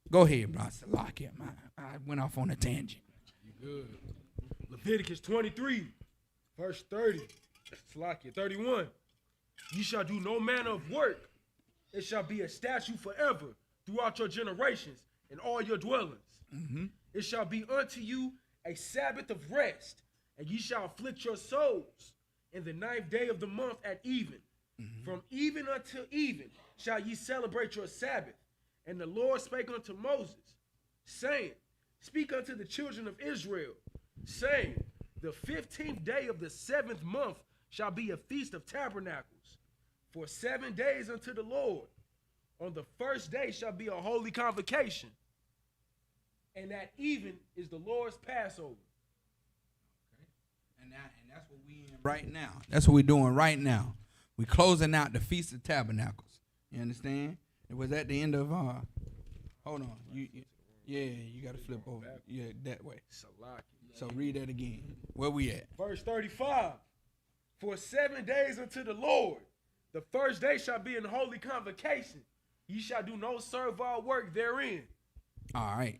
Go ahead, bro. I went off on a tangent. You good? Leviticus 23, verse 30. Salakia 31. You shall do no manner of work. It shall be a statute forever throughout your generations in all your dwellings. Mm-hmm. It shall be unto you a Sabbath of rest, and ye shall afflict your souls in the 9th day of the month at even. Mm-hmm. From even until even shall ye celebrate your Sabbath. And the Lord spake unto Moses, saying, speak unto the children of Israel, saying, the 15th day of the 7th month shall be a feast of tabernacles, for 7 days unto the Lord. On the first day shall be a holy convocation, and that even is the Lord's Passover. Okay. And that's what we in right now. That's what we're doing right now. We're closing out the Feast of Tabernacles. You understand? It was at the end of hold on. You got to flip over. Yeah, that way. So read that again. Where we at? Verse 35. For 7 days unto the Lord. The first day shall be an holy convocation. Ye shall do no servile work therein. All right.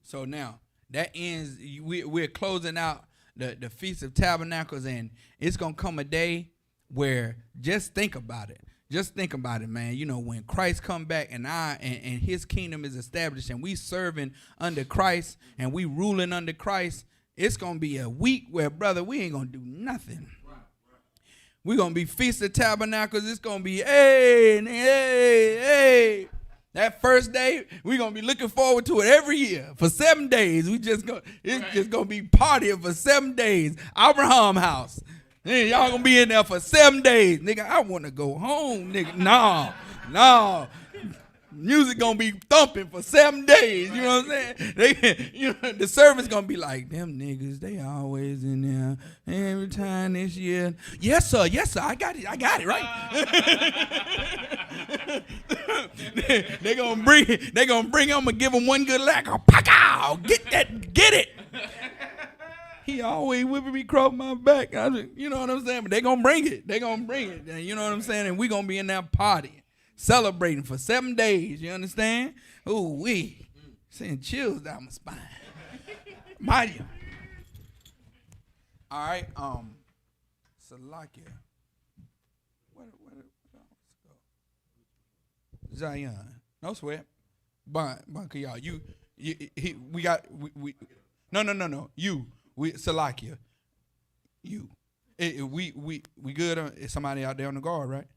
So now that ends. We're closing out the Feast of Tabernacles, and it's gonna come a day where just think about it. Just think about it, man. You know, when Christ come back and his kingdom is established and we serving under Christ and we ruling under Christ, it's going to be a week where, brother, we ain't going to do nothing. We're going to be Feast of Tabernacles. It's going to be, hey. That first day, we're going to be looking forward to it every year for 7 days. Just going to be partying for 7 days. Abraham house. Hey, y'all gonna be in there for 7 days. Nigga, I wanna go home, nigga. No. Music gonna be thumping for 7 days. You know what I'm saying? The service gonna be like, them niggas, they always in there. Every time this year. Yes, sir, I got it right. They gonna bring him and give him one good lack. Get it. He always whipping me across my back. You know what I'm saying? But they going to bring it. You know what I'm saying? And we going to be in that party, celebrating for 7 days. You understand? Ooh, we sending chills down my spine. Mighty. All right. Salakia. Where else go? Zion. No sweat. Bunker, y'all. No. You. Salakia, you. We good? Is somebody out there on the guard, right?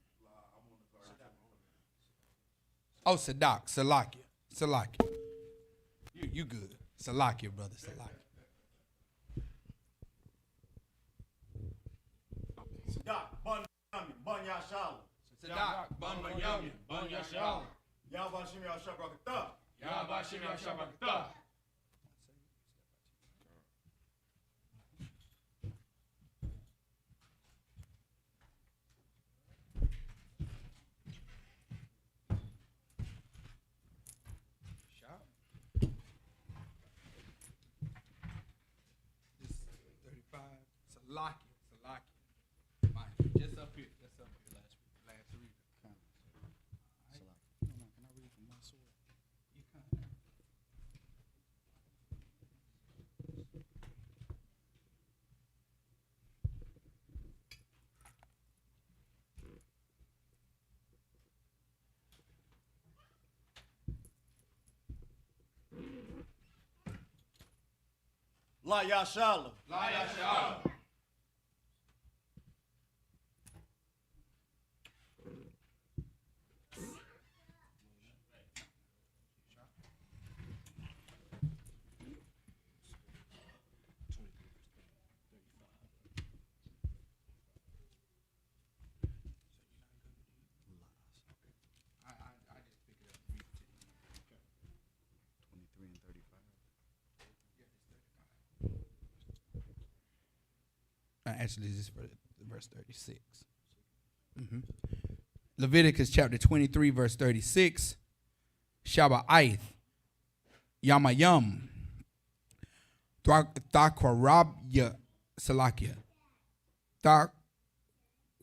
Oh, Salakia. You good. Salakia, brother, Salakia. Sadak, bun yashala. Sadak, bun yashala. Yabashim yashabrakata. Just up here. Just up here. Last read. Can I read from my sword? You can. La Yashala. La Yashala. Actually, this is for verse 36. Leviticus chapter 23, verse 36. Shaba'ith, Yamayam, Thakwarabya Salakia,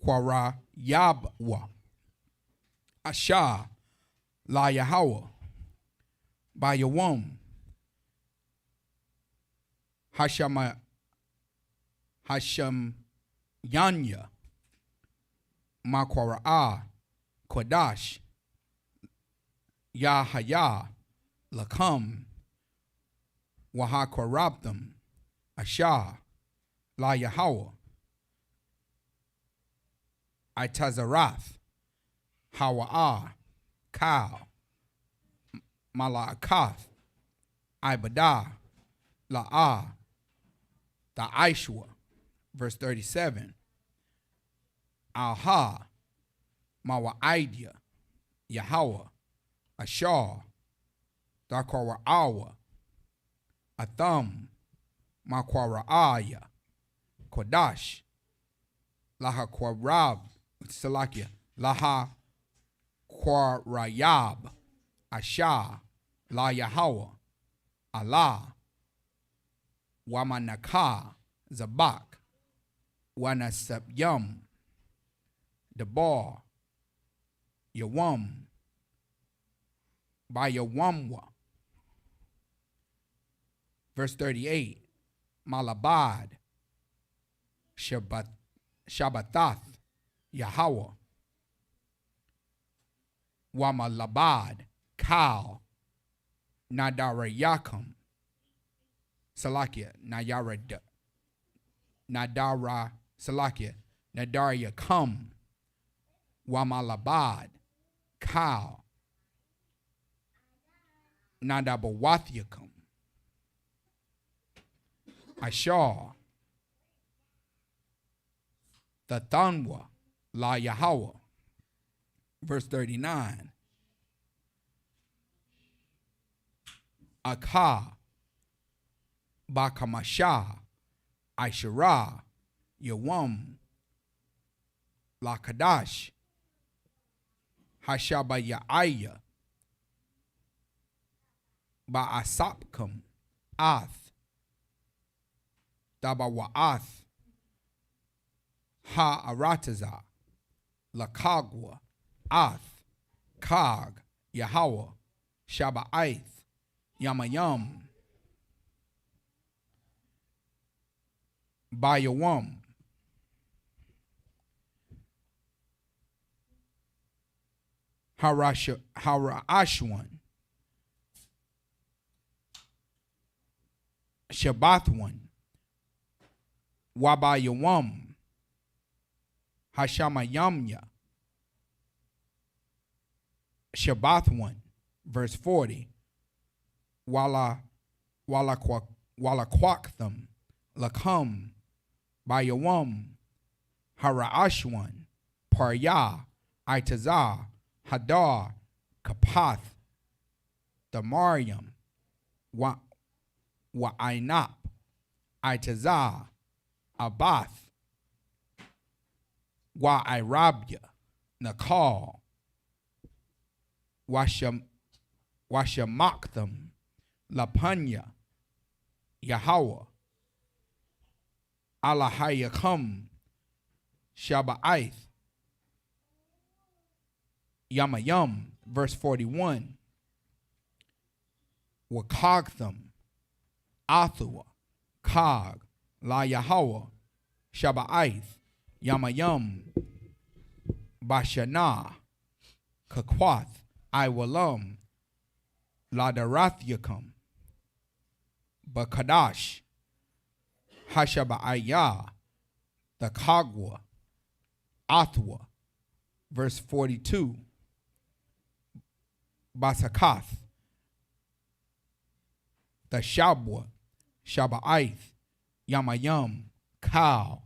Thakwarayabwa, Asha, La Yahweh, Bayawam, Hashem Yanya, Makwara'a, Kodash, Yahaya, Lakam, Wahakwarabtham, Asha, La Yahweh, Itazarath, Hawa'ah, Kal, Malakath, Ibadah, La'ah, Ta'ishwa. Verse 37, Alha, Mawa'idya, Yahweh, Ashar, Dakwara'a, Atham, Makwara'aya, Kodash, Laha Kwarab, Salakia, Laha Kwarayab, Asha, La Yahweh, Allah, Wamanaka, Zabak, Wanasabyam, Debar, Yawam, Bayawamwa. Verse 38, Malabad, Shabbatath, Yahweh, Wamalabad, Kal, Nadarayakam, Salakia, Nadara Salakia, Nadarya Kum, Wamalabad, Kal, Nadabawathyakam, Ashar, the Thanwa, La Yahweh. Verse 39, Akha, Bakamasha, Aishara, Yawam, Lakadash, Hashabayaya, Ba'asapkam, Ath, Dabawa'ath, Ha'arataza, Lakagwa, Ath, Kag, Yahweh, Shaba'ith, Yamayam, Bayawam, Harashwan, Shabbathwan, Wabayawam, Hashamayamya, Shabbathwan, verse 40, Walakwaktham, Lakam, Bayawam, Haraashwan, Parya, Itazah, Hadar, Kapath, Damariam, Wa'ainap, Itazah, Abath, Wa'irabya, Nakal, Washamaktham, Lapanya, Yahweh, Alahayakam, Shaba'ith. Yamayam, verse 41. Wakagtham, Athua, Kag, La Yahweh, Shaba'ith, Yamayam, Bashana, Kakwath, Iwalam, Ladarathyakam, Bakadash, Hashaba'ayah, the Kagwa, Athwa, verse 42, Basakath, the Shabwa, Shaba'ith, Yamayam, Kal,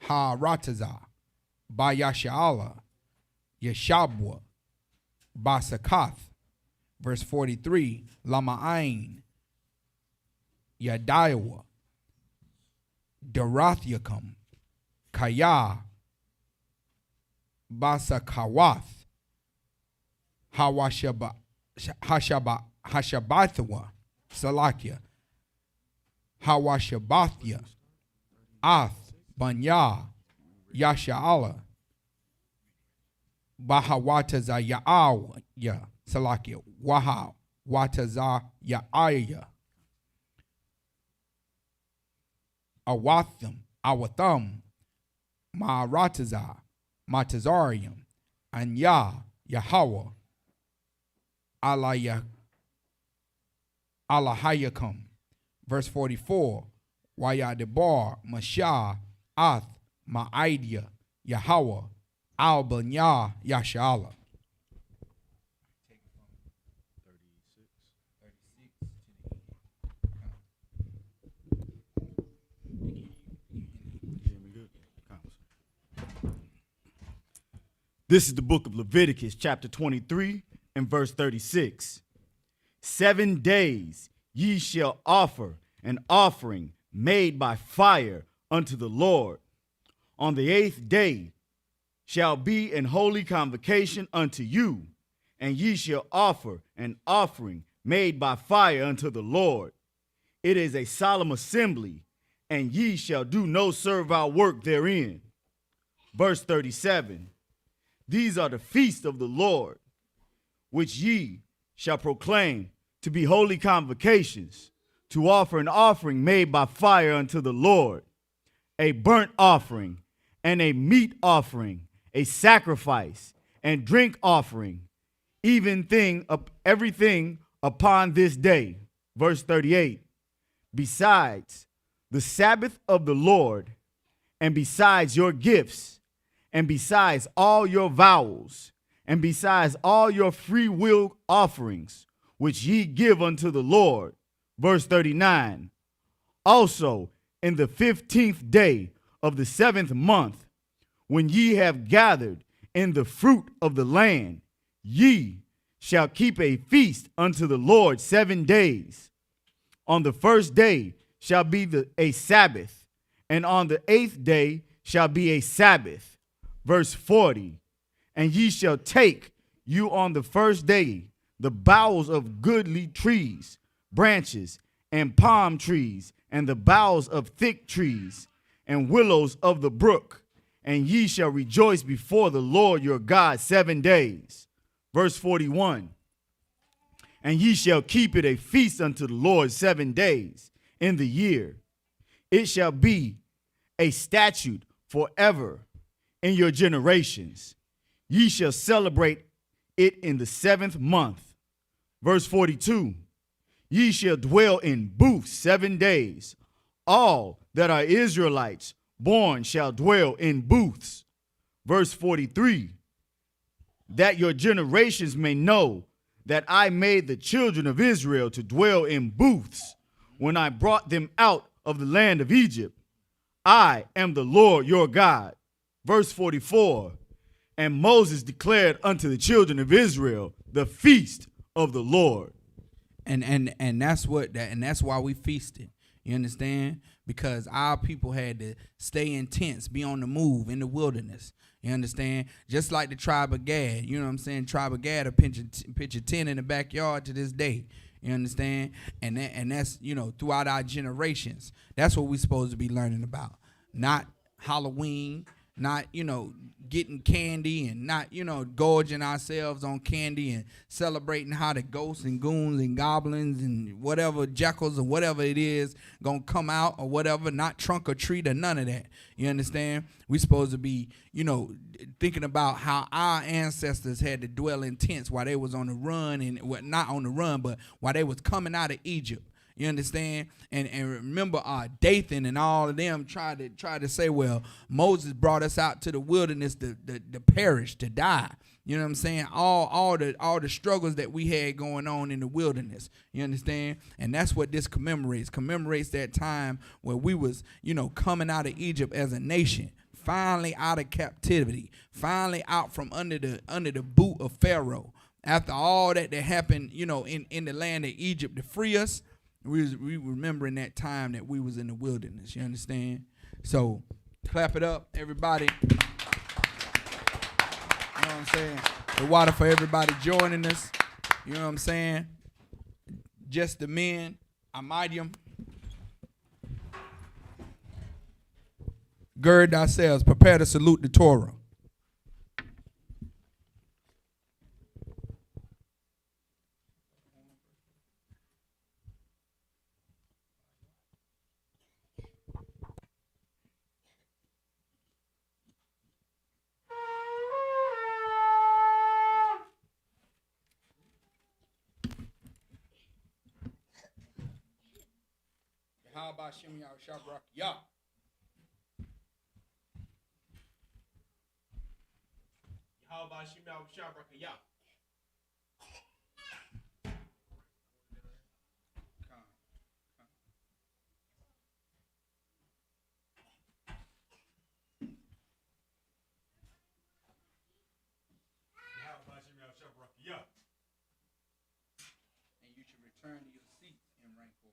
Ha-Rataza, Bayasha'ala, Yeshabwa, Basakath, verse 43, Lama'ain, Yadaiwa, Darathyakam, Kaya, Basakawath, Hashabathwa, Salakia, Hawashabathya, Ath, Banya, Yasha'ala, Bahawatazaya'aya, Salakia, Waha, Watazaya'aya, Awatham, Awatham, Ma'arataza, Matazarium, Anya, Yahweh, Allahayakam. Verse 44, Wayadebar, Mashah, Ath, Ma'idya, Yahweh, Al-Banya, Yasha'ala. This is the book of Leviticus, chapter 23 and verse 36. 7 days ye shall offer an offering made by fire unto the Lord. On the 8th day shall be an holy convocation unto you, and ye shall offer an offering made by fire unto the Lord. It is a solemn assembly, and ye shall do no servile work therein. Verse 37. These are the feasts of the Lord, which ye shall proclaim to be holy convocations, to offer an offering made by fire unto the Lord, a burnt offering and a meat offering, a sacrifice and drink offering, everything upon this day. Verse 38. Besides the Sabbath of the Lord, and besides your gifts, and besides all your vows, and besides all your free will offerings, which ye give unto the Lord. Verse 39. Also in the 15th day of the 7th month, when ye have gathered in the fruit of the land, ye shall keep a feast unto the Lord 7 days. On the first day shall be a Sabbath, and on the 8th day shall be a Sabbath. Verse 40, and ye shall take you on the first day the boughs of goodly trees, branches, and palm trees, and the boughs of thick trees, and willows of the brook, and ye shall rejoice before the Lord your God 7 days. Verse 41, and ye shall keep it a feast unto the Lord 7 days in the year. It shall be a statute forever in your generations. Ye shall celebrate it in the 7th month. Verse 42, ye shall dwell in booths 7 days. All that are Israelites born shall dwell in booths. Verse 43, that your generations may know that I made the children of Israel to dwell in booths when I brought them out of the land of Egypt. I am the Lord your God. Verse 44, and Moses declared unto the children of Israel the feast of the Lord. And that's why we feasted. You understand? Because our people had to stay in tents, be on the move in the wilderness. You understand? Just like the tribe of Gad. You know what I'm saying? Tribe of Gad will pitch a tent in the backyard to this day. You understand? And that's, throughout our generations. That's what we're supposed to be learning about. Not Halloween, not, getting candy and not, gorging ourselves on candy and celebrating how the ghosts and goons and goblins and whatever, jackals or whatever it is gonna come out or whatever, not trunk or treat or none of that. You understand? We supposed to be, thinking about how our ancestors had to dwell in tents while they was on the run, and not on the run, but while they was coming out of Egypt. You understand? And remember, Dathan and all of them tried to say, well, Moses brought us out to the wilderness to perish, to die. You know what I'm saying? All the struggles that we had going on in the wilderness. You understand? And that's what this commemorates. Commemorates that time where we was, coming out of Egypt as a nation, finally out of captivity, finally out from under the boot of Pharaoh. After all that happened, in the land of Egypt to free us. We remembering that time that we was in the wilderness. You understand? So clap it up, everybody. You know what I'm saying? The water for everybody joining us. You know what I'm saying? Just the men. Amidium. Gird ourselves. Prepare to salute the Torah. How about Shimmy out Shabrak? Yeah. How about Shimmy out Shabrak? Yeah. Yeah. And you should return to your seats in rank order.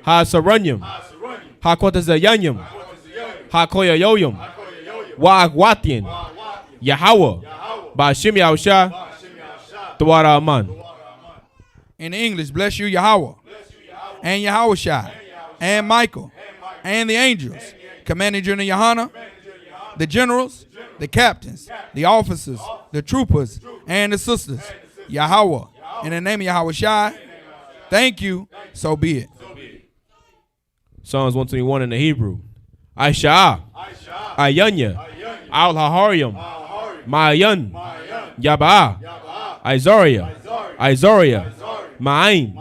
Ha Saranyam, Ha Kwatazayanyam, Ha Koyayoyam, Wa Agwatian, Yahweh, Bashim Yausha, Dwara Aman. In English, bless you, Yahweh, and Yahweh Shai, and Michael, and the angels, Commanding General Yohana, the generals, the captains, the officers, the troopers, and the sisters. Yahweh, in the name of Yahweh Shai, thank you, so be it. Psalms 121 in the Hebrew. Aisha, Ayanya, Al Haharyam, Mayan, Yaba, Izoria, Ma'ain,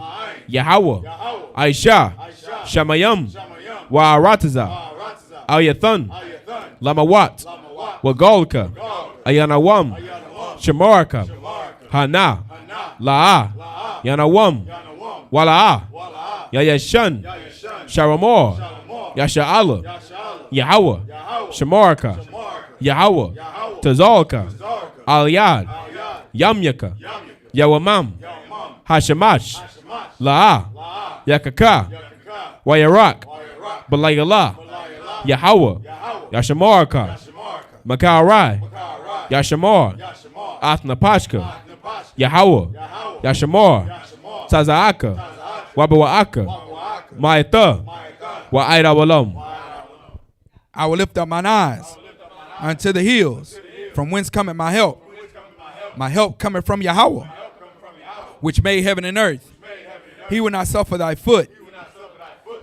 Yahweh, Aisha, Shamayam, Wa'arataza, Ayathan, Lamawat, Wagalka, Ayanawam, Shamaraka, Hana, La'a, Yanawam, Wala'a, Yayashan, Sharamor, Yasha'Allah, Yahweh, Shamarka, Yahweh, Tazalka, Aliyad, Yamyaka, Yawamam, Hashamash, La'ah, Yakaka, Wayarak, Balayala, Yahweh, Yashamarka, Makarai, Yashamar, Athnapashka, Yahweh, Yashamar, Tazaaka, Wabawaaka, Maitha, Wa'aida Walam. I will lift up mine eyes unto the hills, from whence cometh my help. My help cometh from Yahweh, which made heaven and earth. He will not suffer thy foot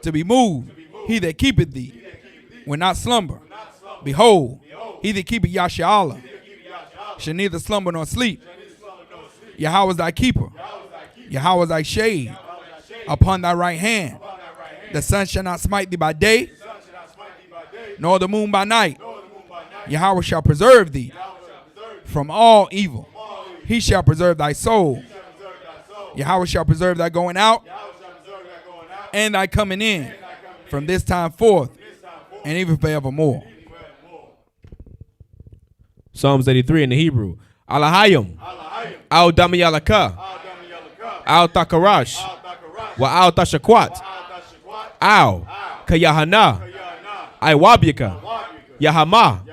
to be moved. He that keepeth thee will not slumber. Behold, he that keepeth Yasha'Allah shall neither slumber nor sleep. Yahweh is thy keeper. Yahweh is thy shade upon thy right hand. The sun shall not smite thee by day, nor the moon by night. Yahweh shall preserve thee from all evil. He shall preserve thy soul. Yahweh shall preserve thy going out and thy coming in from this time forth and even forevermore. Psalms 83 in the Hebrew. Alahayim, Al Damiyalaka, Al Takarash, Wa Al Tashakwat, Al Kayahana, Iwabika, Yahama,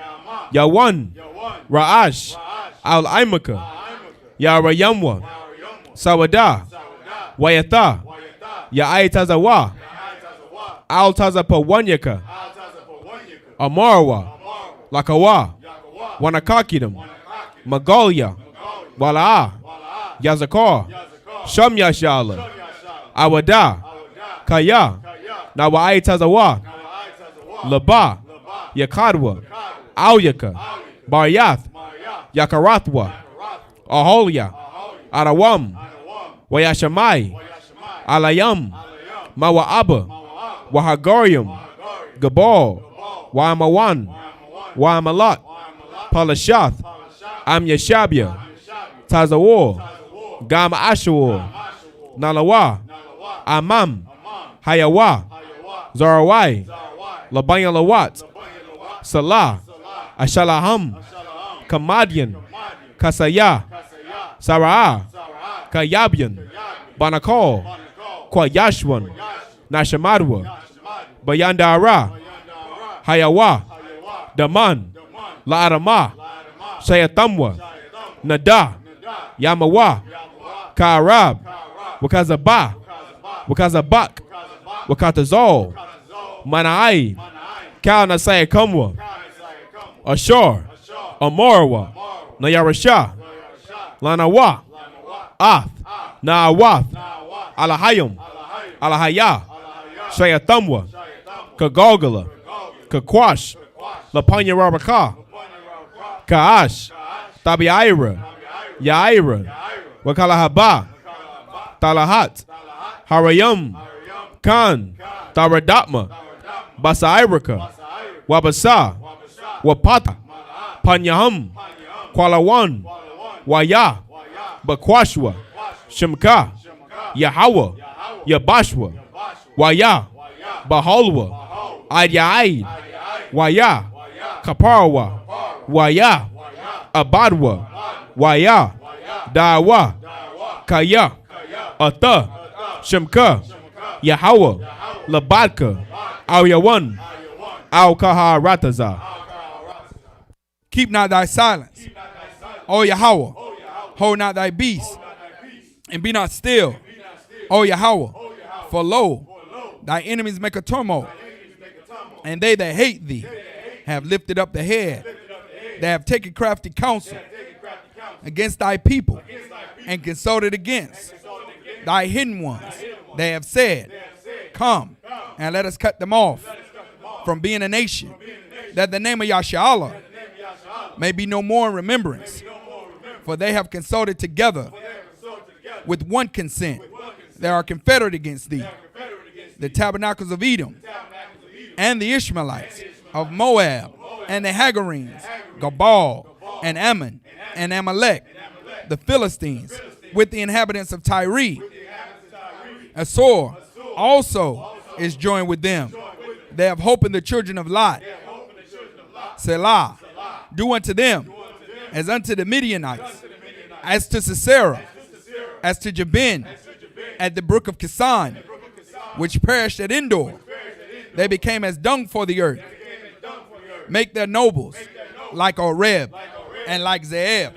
Yawan, Ra'ash, Al Imaka, Yarayamwa, Sawada, Wayata, Ya'aitazawa, Al Tazapawanyaka, Amarwa, Lakawa, Wanakakidam, Magalia, Wala'a, Yazakar, Shamyashala, Awada, Kaya, Nawa'aitazawa, Laba, Yakadwa, Auyaka, Baryath, Yakarathwa, Aholia, Arawam, Wayashamai, Alayam, Mawa'aba, Wahagarium, Gabal, Wamawan, Wamalat, Palashath, Amyashabia, Tazawar, Gama Ashawar, Nalawa, Amam, Hayawa, Zarawai, Labanya Lawat, Salah, Ashalaham, Kamadian, Kasaya, Sarah, Kayabian, Banakol, Kwayashwan, Nashamadwa, Bayandara, Hayawa, Daman, La'arama, Shayatamwa, Nada, Yamawa, Karab, Wakazaba, Wakazabak, Wakatazol, Manai, Kalnasaya Kamwa, Ashur, Amorwa, Nayarasha, Lanawa, Ath, Naawath, Alahayim, Alahaya, Shayatamwa, Kagogala, Kakwash, Lapanya Rabaka, Kaash, Tabiaira, Yaira, Wakalahaba, Talahat, Harayam, Khan, Taradatma, Basairaka, Wabasa, Wapata, Panyaham, Kwalawan, Waya, Bakwashwa, Shemka, Yahawah, Yabashwa, Waya, Bahalwa, Ayaid, Waya, Kaparwa, Waya, Abadwa, Waya, Dawa, Kaya, Ata, Shemka, Yahawah, Labadka, Al-Yawan, Al-Kaharataza. Keep not thy silence, O Yahweh. Hold not thy peace, and be not still, O Yahweh. For lo, thy enemies make a tumult, and they that hate thee have lifted up the head. They have taken crafty counsel against thy people, and consulted against thy hidden ones. They have said, come, and let us cut them off from being a nation, that the name of Yasha'Allah may be no more in remembrance. For they have consulted together with one consent. They are confederate against thee. The Tabernacles of Edom, and the Ishmaelites of Moab, and the Hagarenes, Gabal, and Ammon, and Amalek, the Philistines, with the inhabitants of Tyre, Asor, also is joined with them. They have hope in the children of Lot. Selah. Do unto them as unto the Midianites, as to Sisera, as to Jabin, at the brook of Kisan, which perished at Endor. They became as dung for the earth. Make their nobles like Oreb and like Zeeb.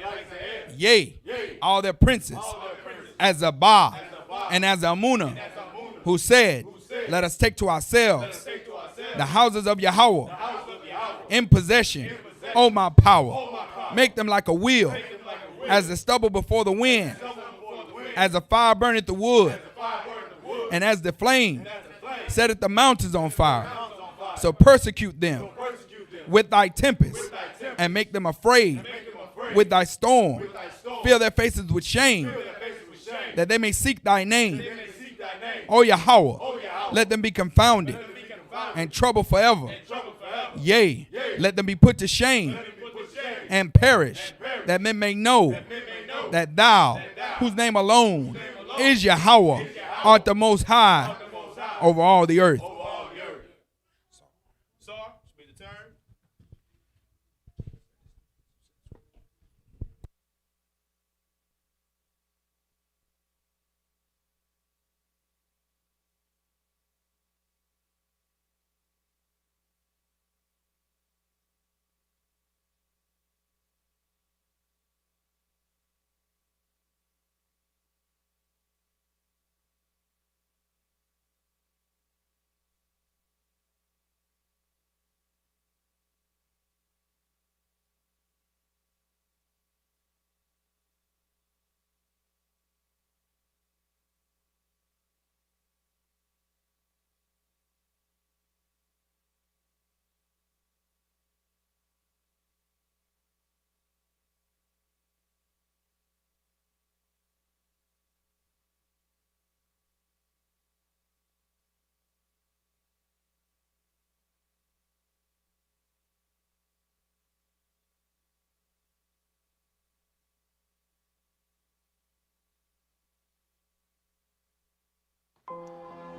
Yea, all their princes, as Abah and as Amunah, who said, let us take to ourselves the houses of Yahweh in possession, O my power. Make them like a wheel, as the stubble before the wind, as a fire burneth the wood, and as the flame setteth the mountains on fire. So persecute them with thy tempest, and make them afraid with thy storm. Fill their faces with shame, that they may seek thy name. O Yahweh, let them be confounded and troubled forever. Yea, let them be put to shame and perish, that men may know that thou, whose name alone is Yahweh, art the most high over all the earth.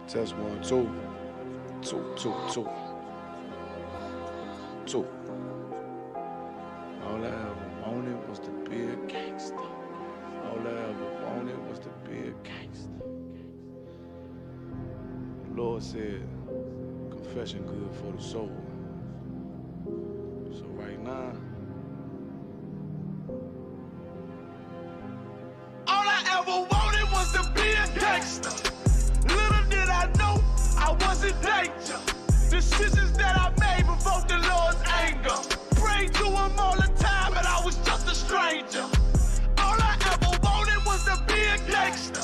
Test 1, 2. 2, 2, 2. 2. All I ever wanted was to be a gangster. All I ever wanted was to be a gangster. The Lord said, confession good for the soul. So right now, all I ever wanted was to be a gangster.